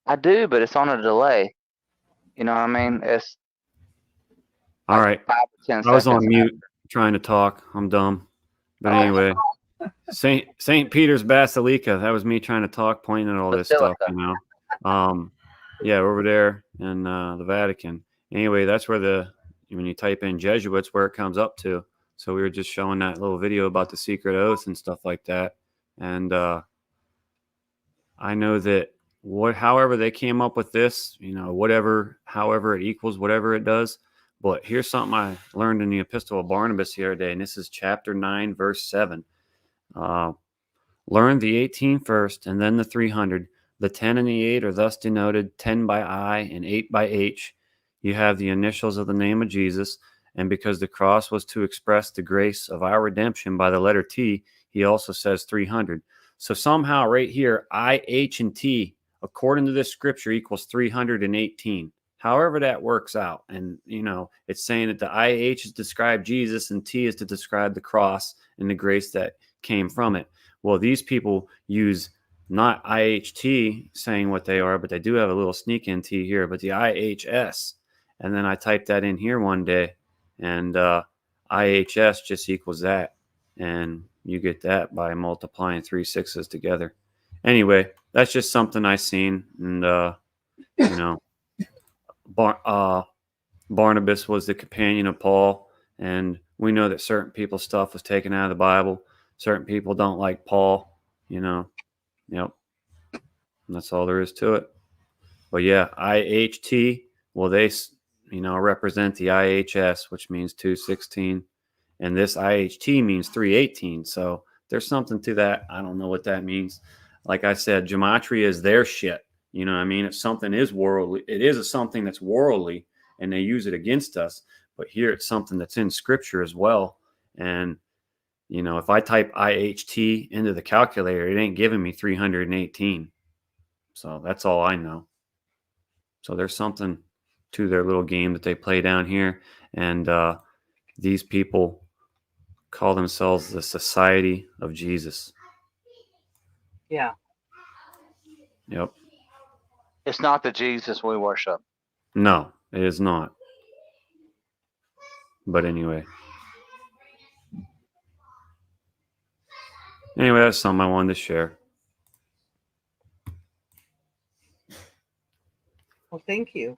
I do, but it's on a delay. You know what I mean? It's All like right. 5 to 10 I was seconds. on mute trying to talk. I'm dumb. But Oh. anyway, St. Peter's Basilica. That was me trying to talk, pointing at all this stuff, you know. Yeah, over there in the Vatican. Anyway, that's where when you type in Jesuits, where it comes up to. So we were just showing that little video about the secret oath and stuff like that. And I know that however they came up with this, you know, however it equals whatever it does. But here's something I learned in the Epistle of Barnabas the other day, and this is chapter 9, verse 7. Learn the 18 first, and then the 300. The 10 and the 8 are thus denoted 10 by I and 8 by H. You have the initials of the name of Jesus, and because the cross was to express the grace of our redemption by the letter T, he also says 300. So somehow right here, I, H, and T, according to this scripture, equals 318. However that works out. And, you know, it's saying that the IH is to describe Jesus and T is to describe the cross and the grace that came from it. Well, these people use not IHT saying what they are, but they do have a little sneak in T here, but the IHS. And then I typed that in here one day, and IHS just equals that. And you get that by multiplying 3 6s together. Anyway, that's just something I seen. And, you know, Barnabas was the companion of Paul. And we know that certain people's stuff was taken out of the Bible. Certain people don't like Paul, you know. Yep. And that's all there is to it. But yeah, IHT, well, they, you know, represent the IHS, which means 216. And this IHT means 318. So there's something to that. I don't know what that means. Like I said, gematria is their shit. You know what I mean? If something is worldly, it is something that's worldly and they use it against us. But here it's something that's in scripture as well. And, you know, if I type IHT into the calculator, it ain't giving me 318. So that's all I know. So there's something to their little game that they play down here. And These people call themselves the Society of Jesus. Yeah. Yep. It's not the Jesus we worship. No, it is not. But anyway. Anyway, that's something I wanted to share. Well, thank you.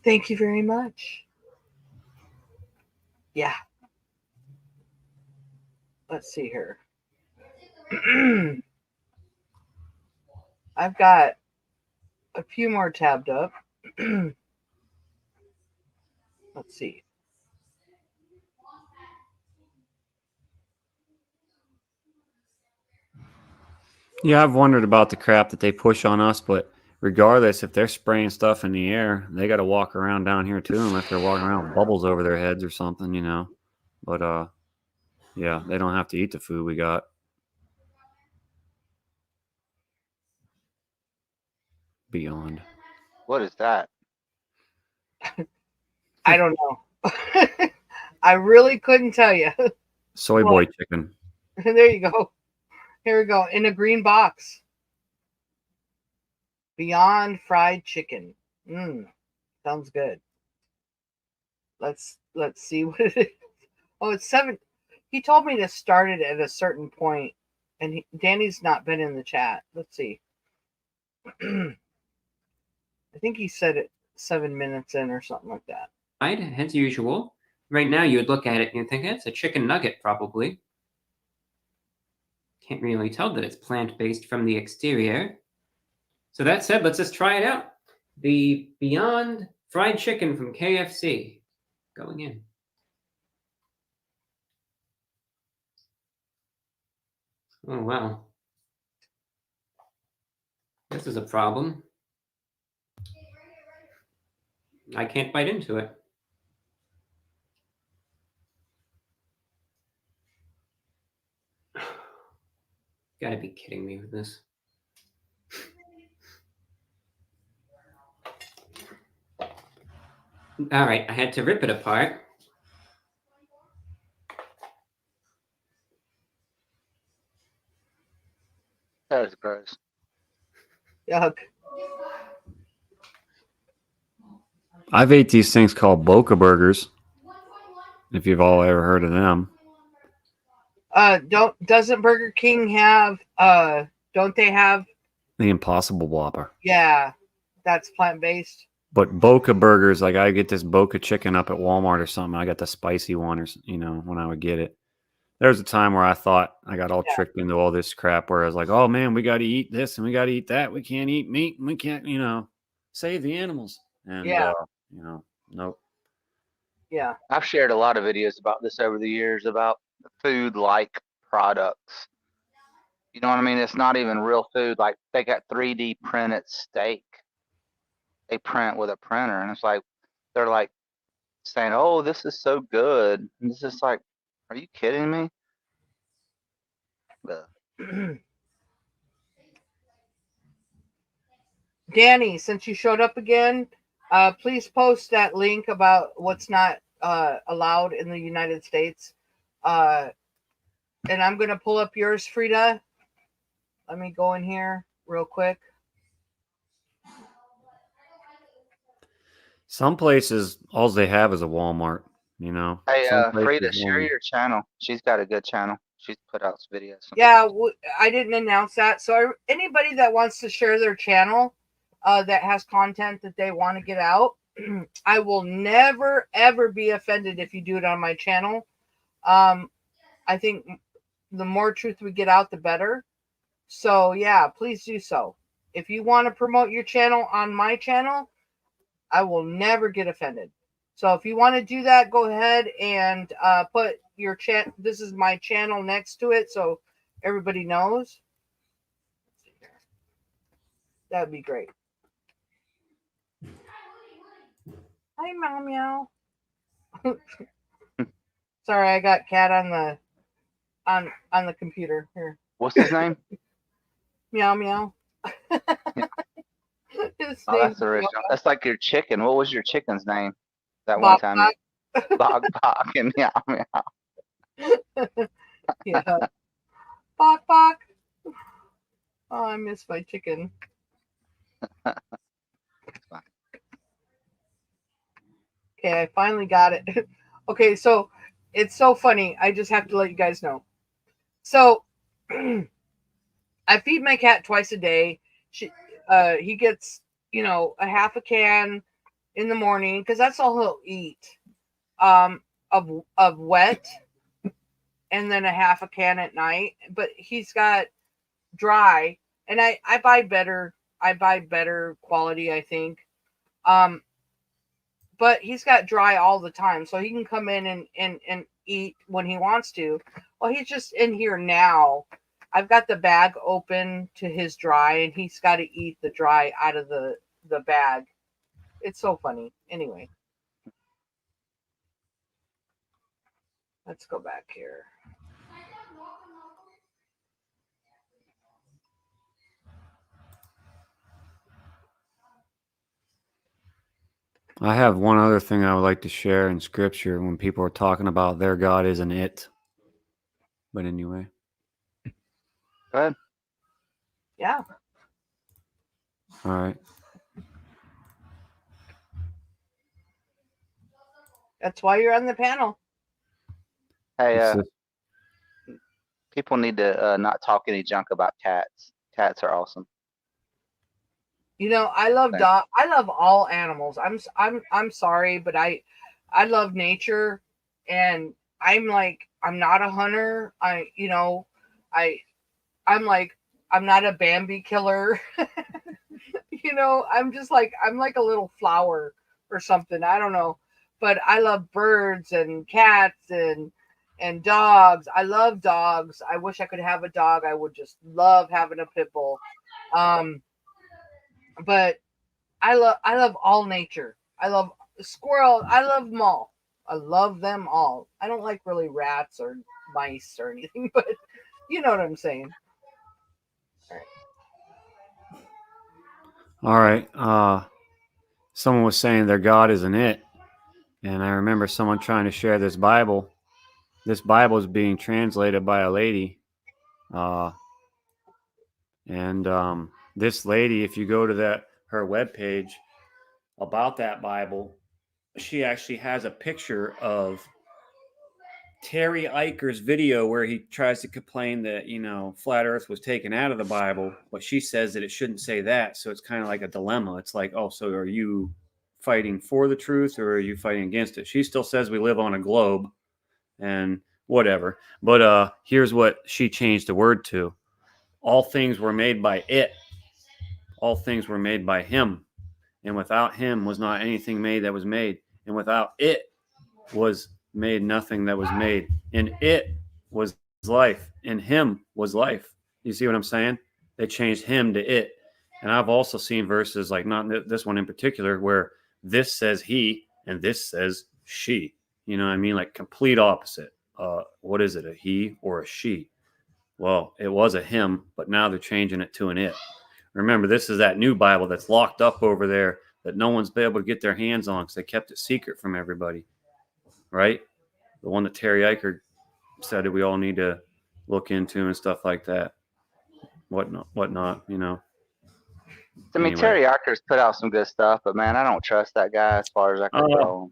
Thank you very much. Yeah. Let's see here. I've got a few more tabbed up. Let's see. Yeah, I've wondered about the crap that they push on us, but regardless, if they're spraying stuff in the air, they got to walk around down here too, unless they're walking around with bubbles over their heads or something, you know. But yeah, they don't have to eat the food we got. Beyond. What is that? I don't know. I really couldn't tell you. Soy Well, boy chicken. there you go. Here we go. In a green box. Beyond fried chicken. Sounds good. Let's see what it is. Oh, it's 7. He told me to start it at a certain point, and Danny's not been in the chat. Let's see. I think he said it 7 minutes in or something like that. As usual. Right now, you would look at it and you think it's a chicken nugget, probably. Can't really tell that it's plant-based from the exterior. So that said, let's just try it out. The Beyond Fried Chicken from KFC. Going in. Oh, wow. This is a problem. I can't bite into it. Gotta be kidding me with this. All right, I had to rip it apart. That is gross. Yuck. I've ate these things called Boca Burgers. If you've all ever heard of them. Doesn't Burger King have don't they have The Impossible Whopper. yeah, that's plant-based. But Boca Burgers, like I get this Boca chicken up at Walmart or something. I got the spicy one, or you know, when I would get it. There was a time where I thought I got all tricked into all this crap where I was like, oh man, we got to eat this and we got to eat that. We can't eat meat and we can't, you know, save the animals. And, Yeah. you know, nope. Yeah. I've shared a lot of videos about this over the years about food-like products. You know what I mean? It's not even real food. Like they got 3D printed steak. They print with a printer, and it's like they're like saying, "Oh, this is so good." And it's just like, are you kidding me? Ugh. Danny, since you showed up again, please post that link about what's not allowed in the United States. And I'm going to pull up yours, Frida. Let me go in here real quick. Some places, all they have is a Walmart, you know. Hey, Some Frida, places share won't. your channel. She's got a good channel. She's put out some videos. Yeah, I didn't announce that. So anybody that wants to share their channel that has content that they want to get out, I will never, ever be offended if you do it on my channel. I think the more truth we get out, the better. So, yeah, please do so. If you want to promote your channel on my channel, I will never get offended. So if you want to do that, go ahead and put your chat. This is my channel next to it, so everybody knows. That would be great. Hi, Meow Meow. Sorry, I got Cat on the computer here. What's his name? Meow Meow. Oh, that's original. That's like your chicken. What was your chicken's name that Bop one time? Bop. Bog bog and meow meow. Yeah. Bok bok. Oh, I miss my chicken. Okay, I finally got it. Okay, so it's so funny. I just have to let you guys know. So I feed my cat twice a day. He gets, a half a can in the morning because that's all he'll eat. Of wet, and then a half a can at night. But he's got dry, and I buy better. I buy better quality, I think. But he's got dry all the time, so he can come in and eat when he wants to. Well, he's just in here now. I've got the bag open to his dry, and he's got to eat the dry out of the bag. It's so funny. Anyway, let's go back here. I have one other thing I would like to share in scripture when people are talking about their God isn't it. But anyway. Go ahead. Yeah. All right. That's why you're on the panel. Hey, people need to not talk any junk about cats. Cats are awesome. I love Thanks. dog. I love all animals. I'm sorry, but I love nature, and I'm not a hunter. I'm not a Bambi killer. I'm just I'm like a little flower or something. I don't know, but I love birds and cats and dogs. I love dogs. I wish I could have a dog. I would just love having a pit bull. But I love all nature. I love squirrel. I love them all. I love them all. I don't like really rats or mice or anything, but you know what I'm saying. All right. Someone was saying their God isn't it. And I remember someone trying to share this Bible. This Bible is being translated by a lady. This lady, if you go to her webpage about that Bible, she actually has a picture of Terry Eicher's video where he tries to complain that, flat earth was taken out of the Bible, but she says that it shouldn't say that. So it's kind of like a dilemma. It's like, oh, so are you fighting for the truth or are you fighting against it? She still says we live on a globe and whatever. But here's what she changed the word to. All things were made by it. All things were made by him. And without him was not anything made that was made. And without it was made nothing that was made. And it was life. In him was life. You see what I'm saying? They changed him to it. And I've also seen verses, like not this one in particular, where this says he and this says she. You know what I mean? Like complete opposite. What is it? A he or a she? Well, it was a him, but now they're changing it to an it. Remember, this is that new Bible that's locked up over there that no one's been able to get their hands on because they kept it secret from everybody, right? The one that Terry Eicher said that we all need to look into and stuff like that. Whatnot, I mean, Anyway. Terry Eicher's put out some good stuff, but man, I don't trust that guy as far as I can go.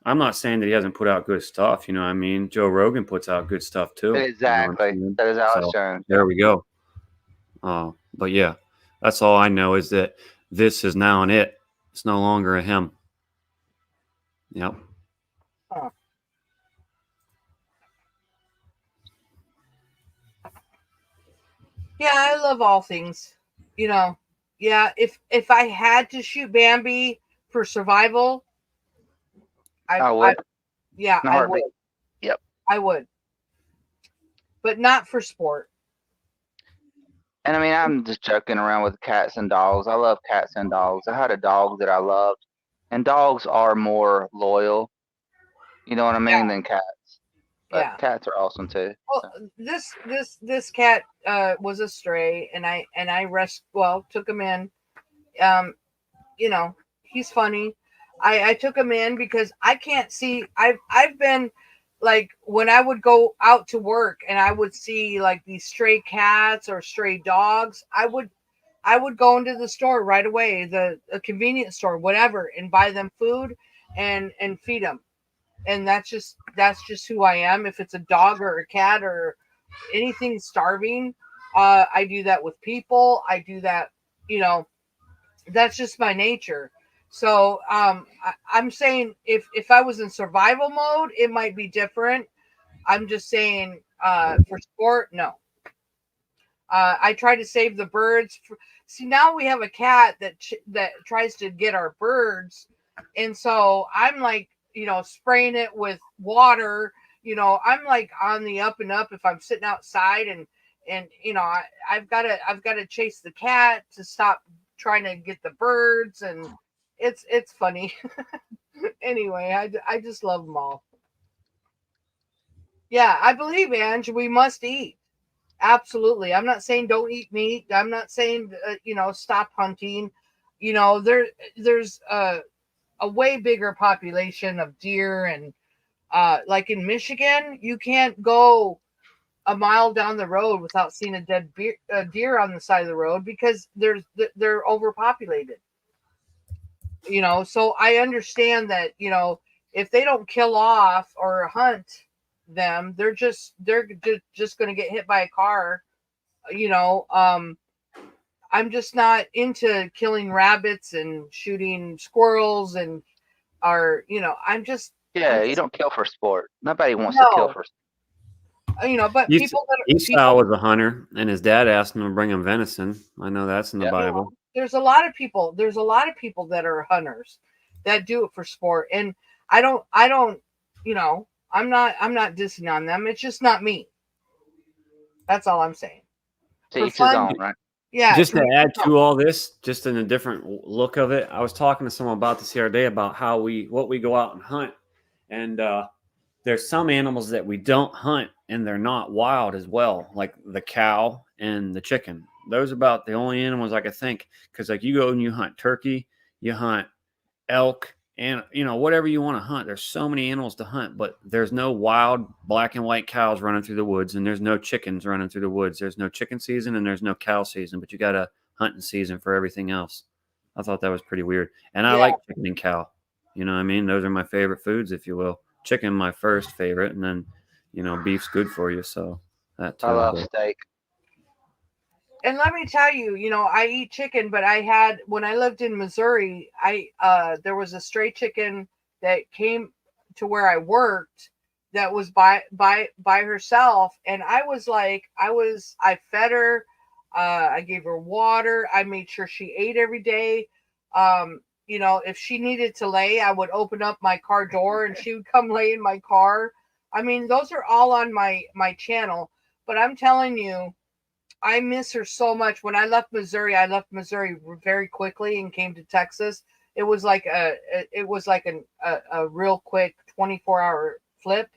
I'm not saying that he hasn't put out good stuff. You know what I mean? Joe Rogan puts out good stuff too. Exactly. You know what I mean? That is Alex So, Jones. there we go. But yeah, that's all I know is that this is now an it. It's no longer a him. Yep. Huh. Yeah, I love all things. Yeah, if I had to shoot Bambi for survival, I would. Yeah, In a I would. heartbeat. Yep. I would. But not for sport. And I mean, I'm just joking around with cats and dogs. I love cats and dogs. I had a dog that I loved, and dogs are more loyal, you know what I mean, than cats. But Yeah. cats are awesome too. Well, this cat was a stray, and I took him in. He's funny. I took them in because I can't see. I've been like when I would go out to work and I would see like these stray cats or stray dogs, I would go into the store right away, a convenience store, whatever, and buy them food and feed them. And that's just who I am. If it's a dog or a cat or anything starving, I do that with people. I do that, that's just my nature. So I'm saying if I was in survival mode, it might be different. I'm just saying for sport, no. I try to save the birds. See, now we have a cat that tries to get our birds, and so I'm like, spraying it with water. I'm like on the up and up if I'm sitting outside, and I've got to chase the cat to stop trying to get the birds, and it's funny. Anyway, I just love them all. Yeah, I believe, Ange, we must eat. Absolutely. I'm not saying don't eat meat. I'm not saying stop hunting. There's a way bigger population of deer, and like in Michigan, you can't go a mile down the road without seeing a dead deer on the side of the road because they're overpopulated. So I understand that, if they don't kill off or hunt them, they're just going to get hit by a car. I'm just not into killing rabbits and shooting squirrels and I'm just You don't kill for sport. Nobody wants to kill for sport. But people Esau was a hunter, and his dad asked him to bring him venison. I know that's in the Bible. There's a lot of people that are hunters that do it for sport, and I don't I'm not dissing on them. It's just not me. That's all I'm saying. To each his own, right? Yeah. Just to add to all this, just in a different look of it, I was talking to someone about this the other day about what we go out and hunt, and there's some animals that we don't hunt, and they're not wild as well, like the cow and the chicken. Those are about the only animals I could think, because like you go and you hunt turkey, you hunt elk, and whatever you want to hunt. There's so many animals to hunt, but there's no wild black and white cows running through the woods, and there's no chickens running through the woods. There's no chicken season and there's no cow season, but you got a hunting season for everything else. I thought that was pretty weird, and I like chicken and cow. You know what I mean? Those are my favorite foods, if you will. Chicken, my first favorite, and then beef's good for you. So that too. I love steak. And let me tell you, I eat chicken, but when I lived in Missouri, there was a stray chicken that came to where I worked that was by herself. And I was like, I fed her, I gave her water. I made sure she ate every day. If she needed to lay, I would open up my car door and she would come lay in my car. I mean, those are all on my channel, but I'm telling you, I miss her so much. When I left Missouri very quickly and came to Texas. It was like a real quick 24-hour flip.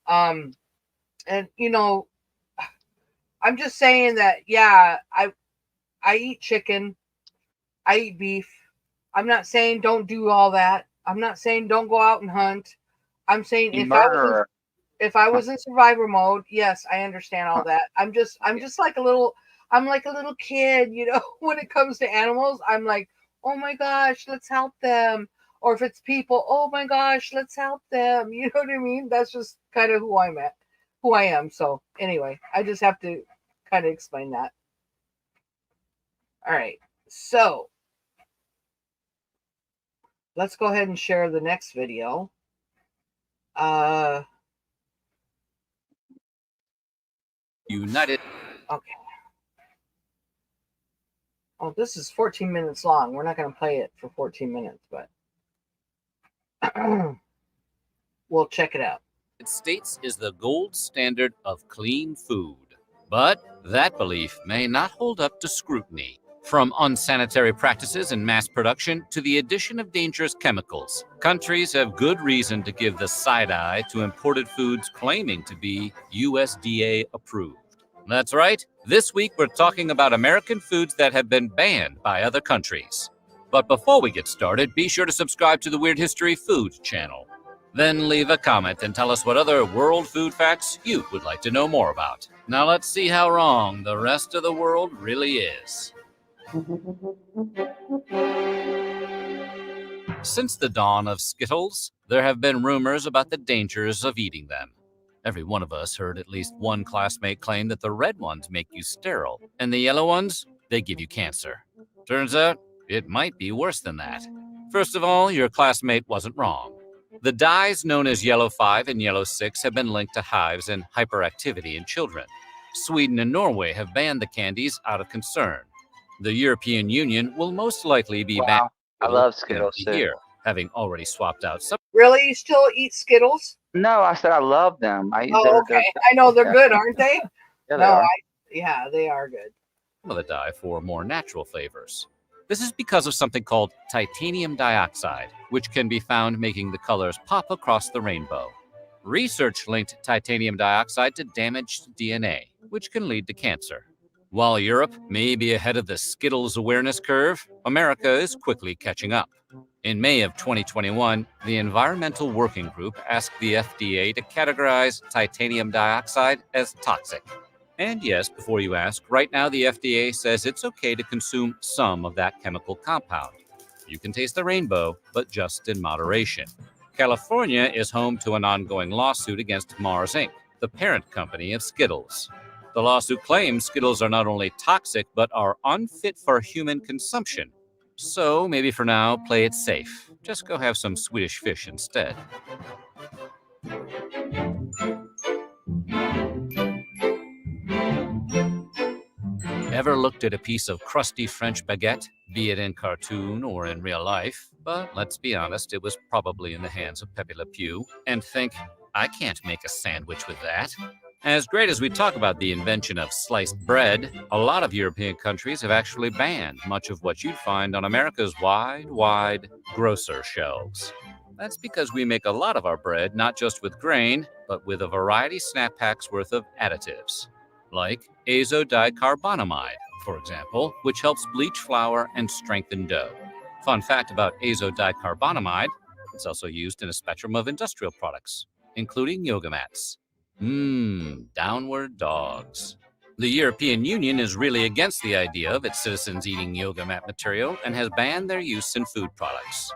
And I'm just saying that, yeah, I eat chicken. I eat beef. I'm not saying don't do all that. I'm not saying don't go out and hunt. I'm saying if I was in survivor mode, yes, I understand all that. I'm just like a little kid, when it comes to animals. I'm like, oh my gosh, let's help them. Or if it's people, oh my gosh, let's help them. You know what I mean? That's just kind of who I am. So anyway, I just have to kind of explain that. All right. So let's go ahead and share the next video. United. Okay. Oh, this is 14 minutes long. We're not going to play it for 14 minutes, but we'll check it out. States is the gold standard of clean food, but that belief may not hold up to scrutiny. From unsanitary practices in mass production to the addition of dangerous chemicals, countries have good reason to give the side eye to imported foods claiming to be USDA approved. That's right. This week, we're talking about American foods that have been banned by other countries. But before we get started, be sure to subscribe to the Weird History Food channel. Then leave a comment and tell us what other world food facts you would like to know more about. Now let's see how wrong the rest of the world really is. Since the dawn of Skittles, there have been rumors about the dangers of eating them. Every one of us heard at least one classmate claim that the red ones make you sterile, and the yellow ones, they give you cancer. Turns out, it might be worse than that. First of all, your classmate wasn't wrong. The dyes known as Yellow 5 and Yellow 6 have been linked to hives and hyperactivity in children. Sweden and Norway have banned the candies out of concern. The European Union will most likely be banned. I love Skittles too. Here, having already swapped out some. Really? You still eat Skittles? No, I said I love them. Oh, okay. I know they're good, aren't they? Yeah, they No, are. yeah, they are good. Of the dye for more natural flavors. This is because of something called titanium dioxide, which can be found making the colors pop across the rainbow. Research linked titanium dioxide to damaged DNA, which can lead to cancer. While Europe may be ahead of the Skittles awareness curve, America is quickly catching up. In May of 2021, the Environmental Working Group asked the FDA to categorize titanium dioxide as toxic. And yes, before you ask, right now the FDA says it's okay to consume some of that chemical compound. You can taste the rainbow, but just in moderation. California is home to an ongoing lawsuit against Mars Inc., the parent company of Skittles. The lawsuit claims Skittles are not only toxic, but are unfit for human consumption. So maybe for now, play it safe. Just go have some Swedish fish instead. Ever looked at a piece of crusty French baguette, be it in cartoon or in real life, but let's be honest, it was probably in the hands of Pepe Le Pew, and think, I can't make a sandwich with that? As great as we talk about the invention of sliced bread, a lot of European countries have actually banned much of what you'd find on America's wide grocer shelves. That's because we make a lot of our bread not just with grain, but with a variety snap packs worth of additives, like azodicarbonamide, for example, which helps bleach flour and strengthen dough. Fun fact about azodicarbonamide, it's also used in a spectrum of industrial products, including yoga mats. Downward dogs. The European Union is really against the idea of its citizens eating yoga mat material and has banned their use in food products.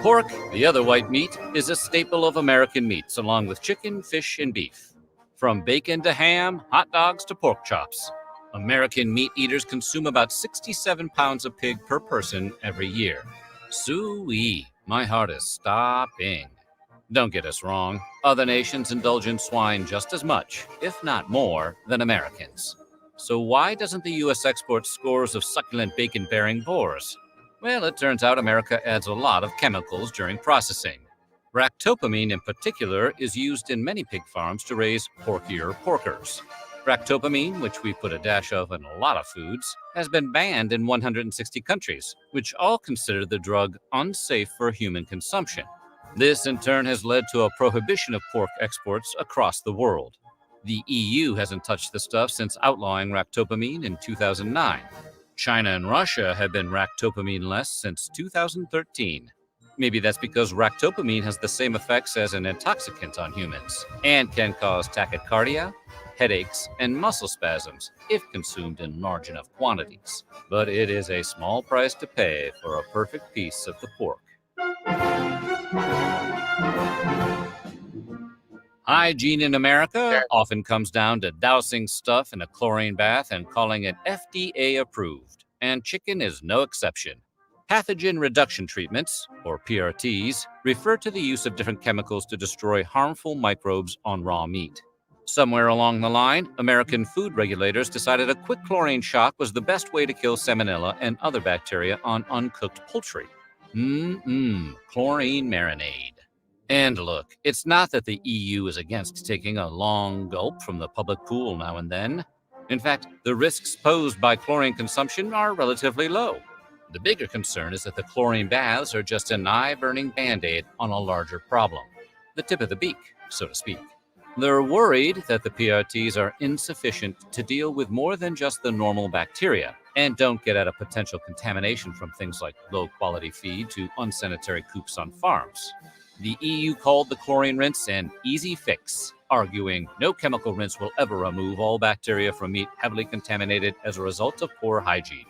Pork, the other white meat, is a staple of American meats, along with chicken, fish, and beef. From bacon to ham, hot dogs to pork chops, American meat eaters consume about 67 pounds of pig per person every year. Soo-wee, my heart is stopping. Don't get us wrong, other nations indulge in swine just as much, if not more, than Americans. So why doesn't the U.S. export scores of succulent bacon-bearing boars? Well, it turns out America adds a lot of chemicals during processing. Ractopamine in particular is used in many pig farms to raise porkier porkers. Ractopamine, which we put a dash of in a lot of foods, has been banned in 160 countries, which all consider the drug unsafe for human consumption. This in turn has led to a prohibition of pork exports across the world. The EU hasn't touched the stuff since outlawing ractopamine in 2009. China and Russia have been ractopamine-less since 2013. Maybe that's because ractopamine has the same effects as an intoxicant on humans and can cause tachycardia, headaches, and muscle spasms if consumed in large enough quantities. But it is a small price to pay for a perfect piece of the pork. Hygiene in America often comes down to dousing stuff in a chlorine bath and calling it FDA approved, and chicken is no exception. Pathogen reduction treatments, or PRTs, refer to the use of different chemicals to destroy harmful microbes on raw meat. Somewhere along the line, American food regulators decided a quick chlorine shock was the best way to kill salmonella and other bacteria on uncooked poultry. Chlorine marinade. And look, it's not that the EU is against taking a long gulp from the public pool now and then. In fact, the risks posed by chlorine consumption are relatively low. The bigger concern is that the chlorine baths are just an eye-burning Band-Aid on a larger problem. The tip of the beak, so to speak. They're worried that the PRTs are insufficient to deal with more than just the normal bacteria and don't get at a potential contamination from things like low-quality feed to unsanitary coops on farms. The EU called the chlorine rinse an easy fix, arguing no chemical rinse will ever remove all bacteria from meat heavily contaminated as a result of poor hygiene.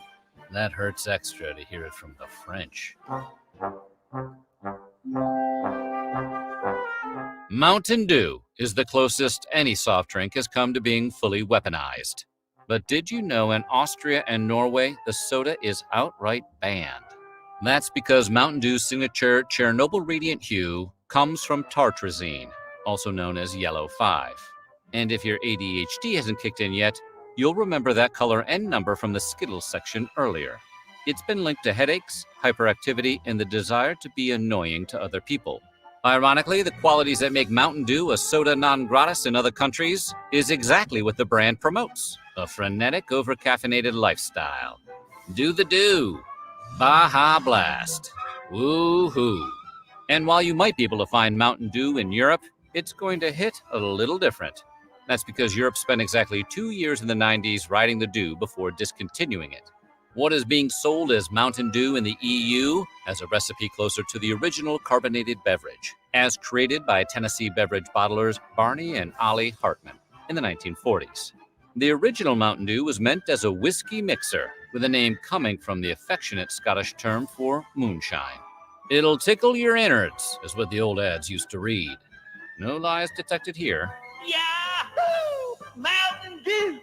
That hurts extra to hear it from the French. Mountain Dew is the closest any soft drink has come to being fully weaponized. But did you know in Austria and Norway, the soda is outright banned? That's because Mountain Dew's signature Chernobyl radiant hue comes from tartrazine, also known as yellow 5. And if your ADHD hasn't kicked in yet, you'll remember that color and number from the Skittles section earlier. It's been linked to headaches, hyperactivity, and the desire to be annoying to other people. Ironically, the qualities that make Mountain Dew a soda non gratis in other countries is exactly what the brand promotes: a frenetic, overcaffeinated lifestyle. Do the do. Baja Blast. Woo-hoo. And while you might be able to find Mountain Dew in Europe, it's going to hit a little different. That's because Europe spent exactly 2 years in the 90s riding the dew before discontinuing it. What is being sold as Mountain Dew in the EU as a recipe closer to the original carbonated beverage, as created by Tennessee beverage bottlers Barney and Ollie Hartman in the 1940s. The original Mountain Dew was meant as a whiskey mixer, with a name coming from the affectionate Scottish term for moonshine. It'll tickle your innards, is what the old ads used to read. No lies detected here. Yahoo! Mountain Dew!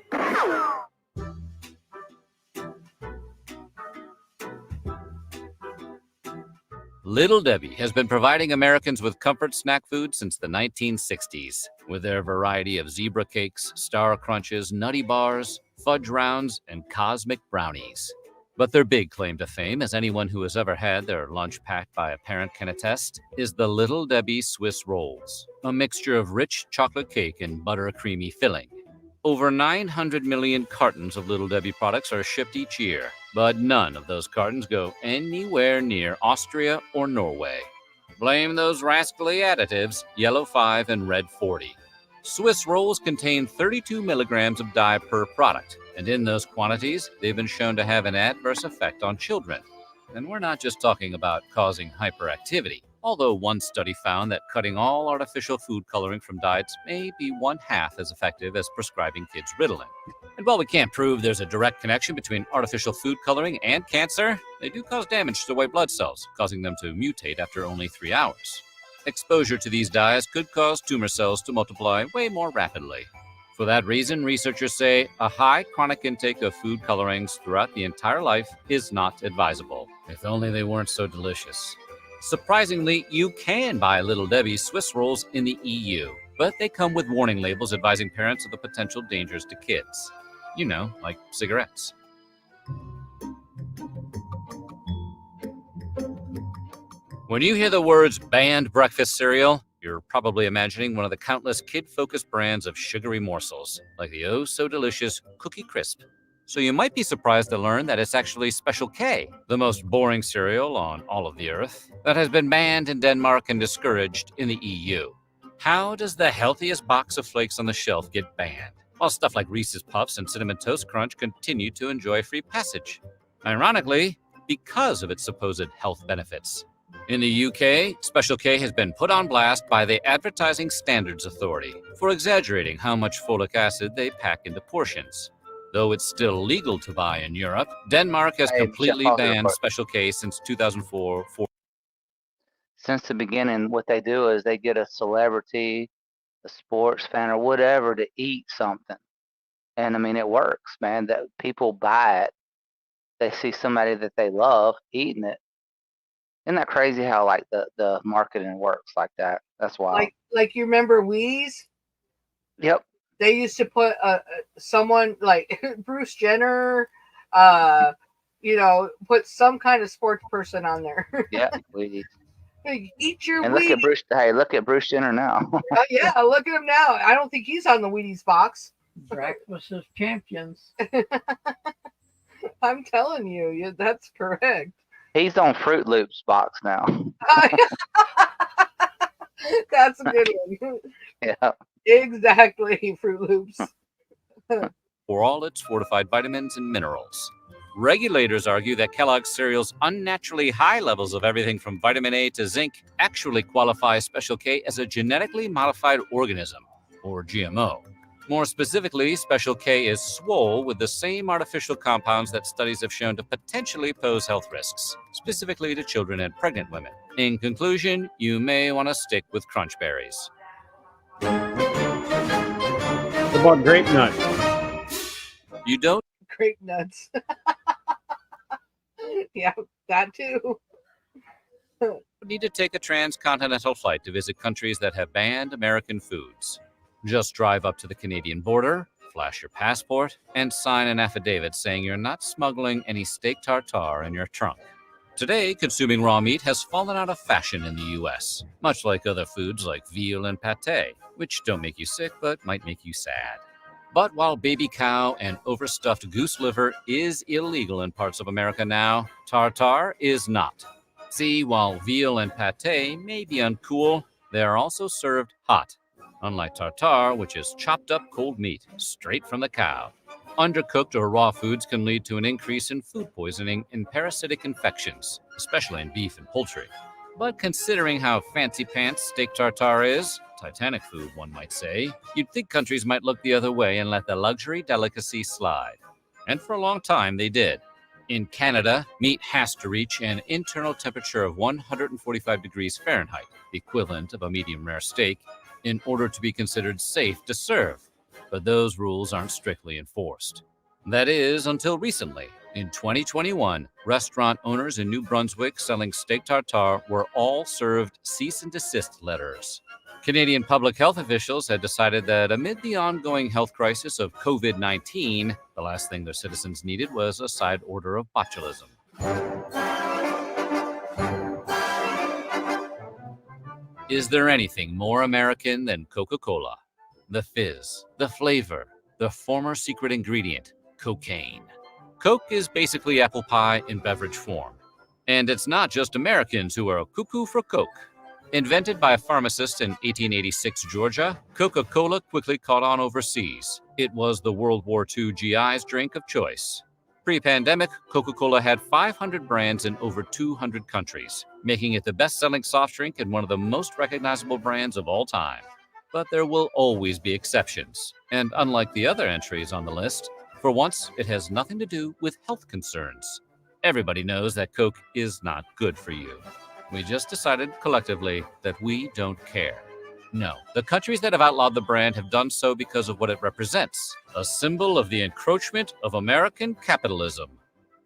Little Debbie has been providing Americans with comfort snack food since the 1960s, with their variety of zebra cakes, star crunches, nutty bars, fudge rounds, and cosmic brownies. But their big claim to fame, as anyone who has ever had their lunch packed by a parent can attest, is the Little Debbie Swiss Rolls, a mixture of rich chocolate cake and butter-creamy filling. Over 900 million cartons of Little Debbie products are shipped each year, but none of those cartons go anywhere near Austria or Norway. Blame those rascally additives, yellow 5 and red 40. Swiss rolls contain 32 milligrams of dye per product, and in those quantities, they've been shown to have an adverse effect on children. And we're not just talking about causing hyperactivity, although one study found that cutting all artificial food coloring from diets may be 1/2 as effective as prescribing kids Ritalin. And while we can't prove there's a direct connection between artificial food coloring and cancer, they do cause damage to white blood cells, causing them to mutate after only 3 hours. Exposure to these dyes could cause tumor cells to multiply way more rapidly. For that reason, researchers say a high chronic intake of food colorings throughout the entire life is not advisable. If only they weren't so delicious. Surprisingly, you can buy Little Debbie's Swiss rolls in the EU, but they come with warning labels advising parents of the potential dangers to kids. You know, like cigarettes. When you hear the words banned breakfast cereal, you're probably imagining one of the countless kid-focused brands of sugary morsels, like the oh-so-delicious Cookie Crisp. So you might be surprised to learn that it's actually Special K, the most boring cereal on all of the earth, that has been banned in Denmark and discouraged in the EU. How does the healthiest box of flakes on the shelf get banned, while stuff like Reese's Puffs and Cinnamon Toast Crunch continue to enjoy free passage? Ironically, because of its supposed health benefits. In the UK, Special K has been put on blast by the Advertising Standards Authority for exaggerating how much folic acid they pack into portions. Though it's still legal to buy in Europe, Denmark has completely banned Special K since 2004. Since the beginning, what they do is they get a celebrity, a sports fan, or whatever to eat something. And I mean, it works, man. That people buy it. They see somebody that they love eating it. Isn't that crazy how like the marketing works like that? That's why. Like you remember Wheeze? Yep. They used to put someone like Bruce Jenner, put some kind of sports person on there. Yeah, Wheaties. Hey, eat your and Wheaties. Look at Bruce Jenner now. Yeah, look at him now. I don't think he's on the Wheaties box. Breakfast of champions. I'm telling you, that's correct. He's on Fruit Loops box now. That's a good one. Yeah. Exactly, Fruit Loops. for all its fortified vitamins and minerals. Regulators argue that Kellogg's cereal's unnaturally high levels of everything from vitamin A to zinc actually qualify Special K as a genetically modified organism, or GMO. More specifically, Special K is swole with the same artificial compounds that studies have shown to potentially pose health risks, specifically to children and pregnant women. In conclusion, you may want to stick with crunch berries. What about grape nut? You don't Grape nuts. Yeah, that too. need to take a transcontinental flight to visit countries that have banned American foods. Just drive up to the Canadian border, flash your passport, and sign an affidavit saying you're not smuggling any steak tartare in your trunk. Today, consuming raw meat has fallen out of fashion in the US, much like other foods like veal and pate, which don't make you sick but might make you sad. But while baby cow and overstuffed goose liver is illegal in parts of America now, tartare is not. See, while veal and pate may be uncool, they are also served hot, unlike tartare, which is chopped up cold meat straight from the cow. Undercooked or raw foods can lead to an increase in food poisoning and parasitic infections, especially in beef and poultry. But considering how fancy pants steak tartare is, Titanic food, one might say, you'd think countries might look the other way and let the luxury delicacy slide. And for a long time, they did. In Canada, meat has to reach an internal temperature of 145 degrees Fahrenheit, the equivalent of a medium rare steak, in order to be considered safe to serve. But those rules aren't strictly enforced. That is, until recently. In 2021, restaurant owners in New Brunswick selling steak tartare were all served cease and desist letters. Canadian public health officials had decided that amid the ongoing health crisis of COVID-19, the last thing their citizens needed was a side order of botulism. Is there anything more American than Coca-Cola? The fizz, the flavor, the former secret ingredient, cocaine. Coke is basically apple pie in beverage form. And it's not just Americans who are cuckoo for Coke. Invented by a pharmacist in 1886 Georgia, Coca-Cola quickly caught on overseas. It was the World War II GI's drink of choice. Pre-pandemic, Coca-Cola had 500 brands in over 200 countries, making it the best-selling soft drink and one of the most recognizable brands of all time. But there will always be exceptions. And unlike the other entries on the list, for once, it has nothing to do with health concerns. Everybody knows that Coke is not good for you. We just decided collectively that we don't care. No, the countries that have outlawed the brand have done so because of what it represents, a symbol of the encroachment of American capitalism.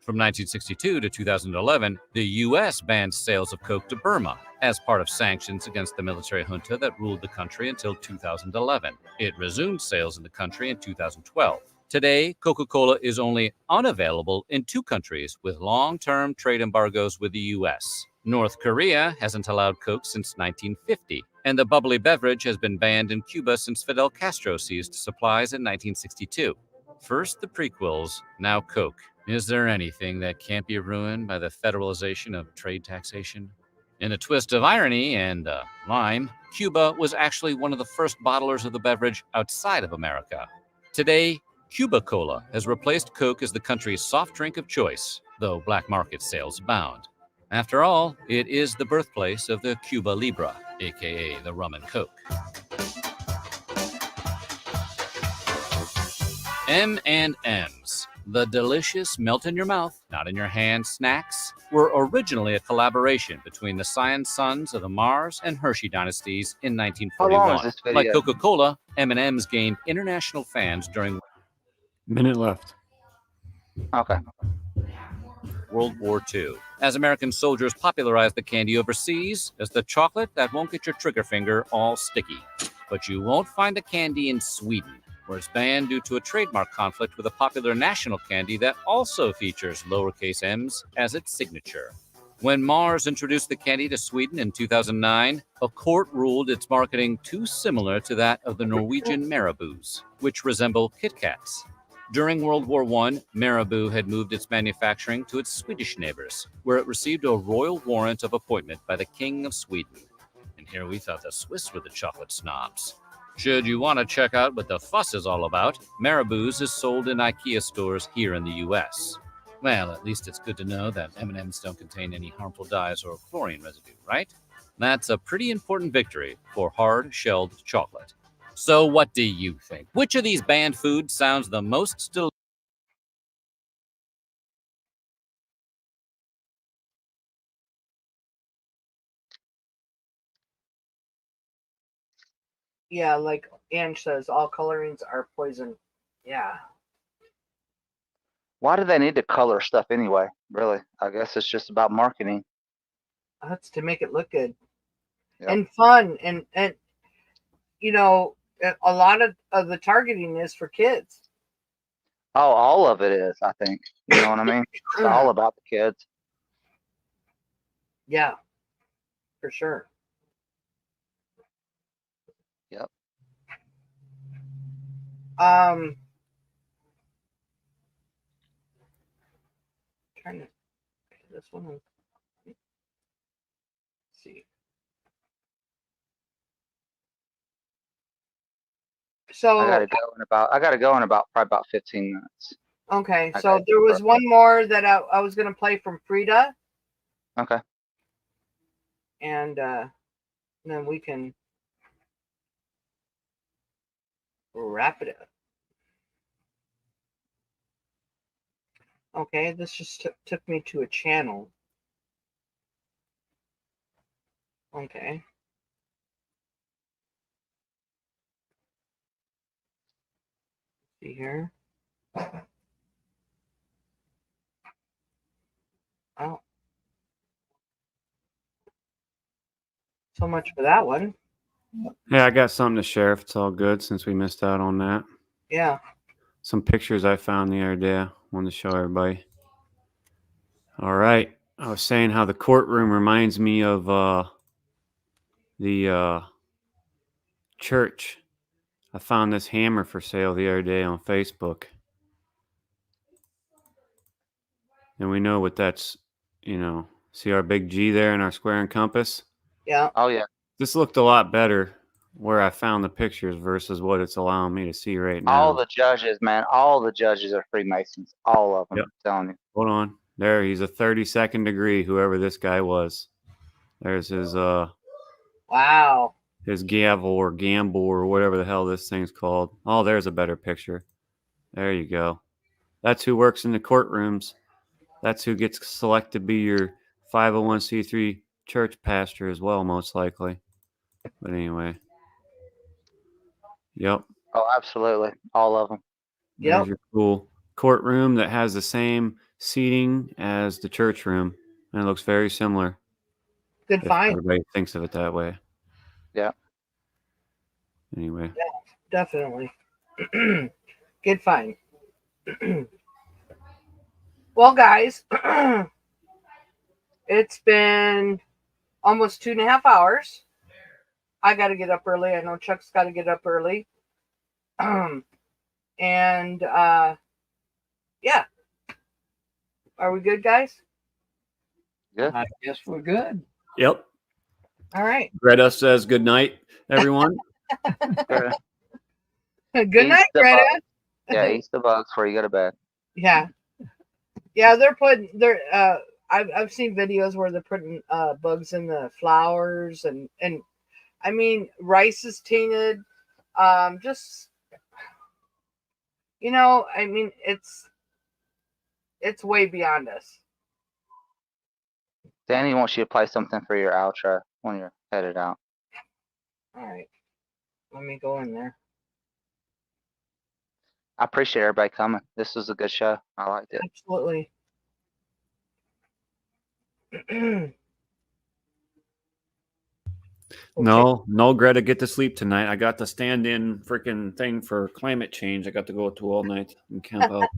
From 1962 to 2011, the U.S. banned sales of Coke to Burma as part of sanctions against the military junta that ruled the country until 2011. It resumed sales in the country in 2012. Today, Coca-Cola is only unavailable in 2 countries with long-term trade embargoes with the U.S. North Korea hasn't allowed Coke since 1950, and the bubbly beverage has been banned in Cuba since Fidel Castro seized supplies in 1962. First the prequels, now Coke. Is there anything that can't be ruined by the federalization of trade taxation? In a twist of irony and lime, Cuba was actually one of the first bottlers of the beverage outside of America. Today, Cuba Cola has replaced Coke as the country's soft drink of choice, though black market sales abound. After all, it is the birthplace of the Cuba Libre, aka the rum and Coke. M&M's, the delicious melt-in-your-mouth, not-in-your-hand snacks, were originally a collaboration between the Scion sons of the Mars and Hershey dynasties in How long is 1941. this Like video? Coca-Cola, M&M's gained international fans during Minute left. Okay. World War II, as American soldiers popularized the candy overseas as the chocolate that won't get your trigger finger all sticky. But you won't find the candy in Sweden, where it's banned due to a trademark conflict with a popular national candy that also features lowercase m's as its signature. When Mars introduced the candy to Sweden in 2009, a court ruled its marketing too similar to that of the Norwegian Marabous, which resemble Kit Kats. During World War I, Marabou had moved its manufacturing to its Swedish neighbors, where it received a royal warrant of appointment by the King of Sweden. And here we thought the Swiss were the chocolate snobs. Should you want to check out what the fuss is all about, Marabou's is sold in IKEA stores here in the US. Well, at least it's good to know that M&Ms don't contain any harmful dyes or chlorine residue, right? That's a pretty important victory for hard-shelled chocolate. So what do you think? Which of these banned foods sounds the most delicious? Yeah, like Ange says, all colorings are poison. Yeah. Why do they need to color stuff anyway? Really, I guess it's just about marketing. That's to make it look good Yep. and fun. And you know, a lot of the targeting is for kids. Oh, all of it is, I think. You know what I mean? It's all about the kids. Yeah, for sure. Yep. Trying to this one. Let's see. So I gotta go in about probably about 15 minutes. okay, I so gotta there go was for- one more that I was gonna play from Frida, Okay. and then we can wrap it up. Okay, this just took me to a channel. Okay. See here. Oh. So much for that one. Yeah, I got something to share if it's all good since we missed out on that. Yeah. Some pictures I found the other day. I wanted to show everybody. All right. I was saying how the courtroom reminds me of the church. I found this hammer for sale the other day on Facebook. And we know what that's, see our big G there in our square and compass? Yeah. Oh yeah. This looked a lot better where I found the pictures versus what it's allowing me to see right now. All the judges, man, all the judges are Freemasons. All of them. Yep. I'm telling you. Hold on. There, he's a 32nd degree, whoever this guy was. There's his Wow. his gavel or gamble or whatever the hell this thing's called. Oh, there's a better picture. There you go. That's who works in the courtrooms. That's who gets selected to be your 501c3 church pastor as well, most likely. But anyway. Yep. Oh, absolutely. All of them. Yep. There's your cool courtroom that has the same seating as the church room. And it looks very similar. Good If find. everybody thinks of it that way. Yeah. Anyway. Yeah, definitely. Good find. Well, guys, it's been almost 2.5 hours. I got to get up early. I know Chuck's got to get up early. And yeah. Are we good, guys? Yeah. I guess we're good. Yep. All right. Greta says good night, everyone. Good Eat night, the Greta. bugs. Yeah, eat the bugs before you go to bed. Yeah. I've seen videos where they're putting bugs in the flowers and I mean rice is tainted. Just I mean it's way beyond us. Danny wants you to play something for your outro when you're headed out. All right. Let me go in there. I appreciate everybody coming. This was a good show. I liked it. Absolutely. No, Greta, get to sleep tonight. I got the stand-in freaking thing for climate change. I got to go to all night and camp out.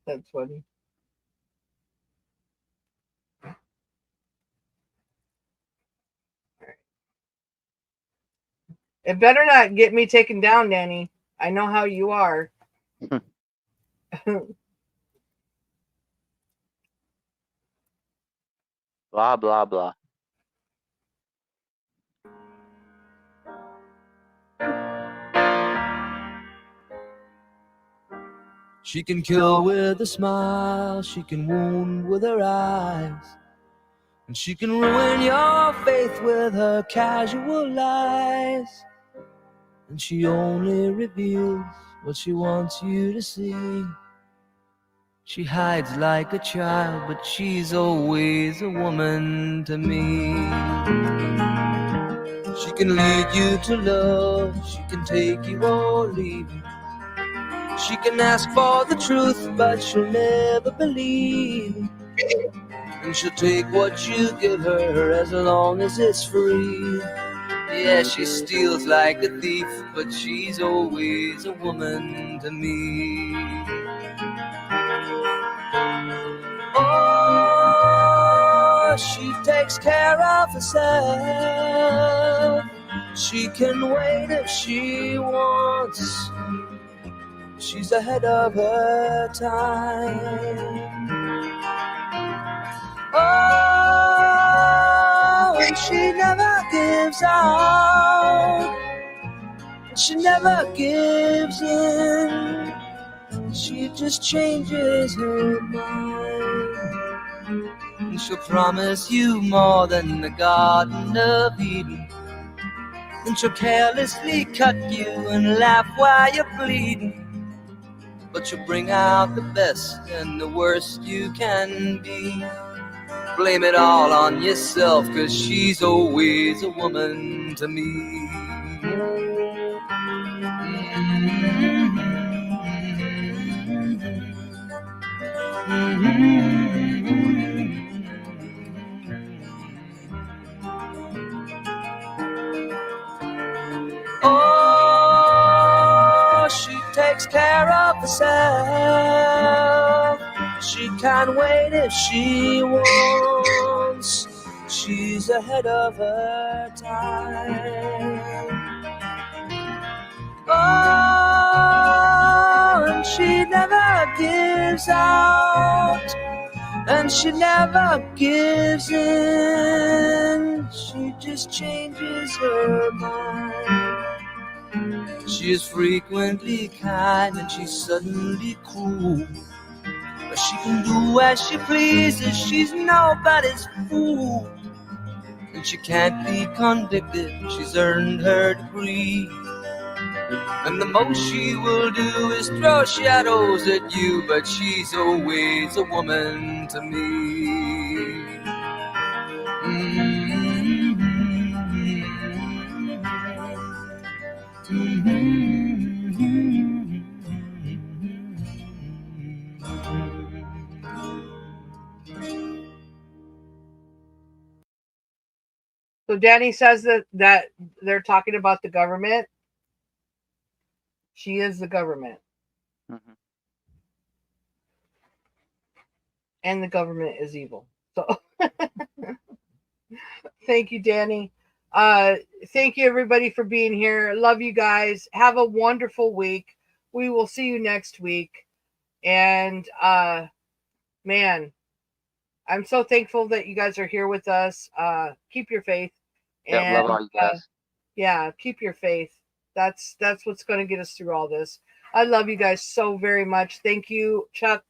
That's funny. It better not get me taken down, Danny. I know how you are. Blah, blah, blah. She can kill with a smile, she can wound with her eyes, and she can ruin your faith with her casual lies. And she only reveals what she wants you to see. She hides like a child, but she's always a woman to me. She can lead you to love, she can take you or leave you. She can ask for the truth, but she'll never believe. And she'll take what you give her as long as it's free. Yeah, she steals like a thief, but she's always a woman to me. Oh, she takes care of herself. She can wait if she wants. She's ahead of her time. Oh, and she never gives out. She never gives in. She just changes her mind. And she'll promise you more than the Garden of Eden. Then she'll carelessly cut you and laugh while you're bleeding. But you'll bring out the best and the worst you can be. Blame it all on yourself, 'cause she's always a woman to me. Oh, she takes care of herself. She can wait if she wants. She's ahead of her time. Oh, and she never gives out, and she never gives in. She just changes her mind. She is frequently kind and she's suddenly cruel. But she can do as she pleases, she's nobody's fool. And she can't be convicted, she's earned her degree. And the most she will do is throw shadows at you, but she's always a woman to me. So Danny says that they're talking about the government. She is the government. Mhm. And the government is evil. So thank you, Danny. Thank you everybody for being here. Love you guys. Have a wonderful week. We will see you next week. And man, I'm so thankful that you guys are here with us. Keep your faith. Yep, love all you guys. Yeah, keep your faith. That's what's going to get us through all this. I love you guys so very much. Thank you, Chuck,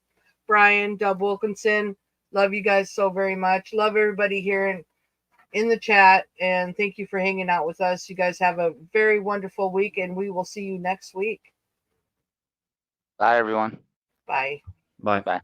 Brian, Dub Wilkinson. Love you guys so very much. Love everybody here in the chat, and thank you for hanging out with us. You guys have a very wonderful week, and we will see you next week. Bye, everyone. Bye. Bye. Bye.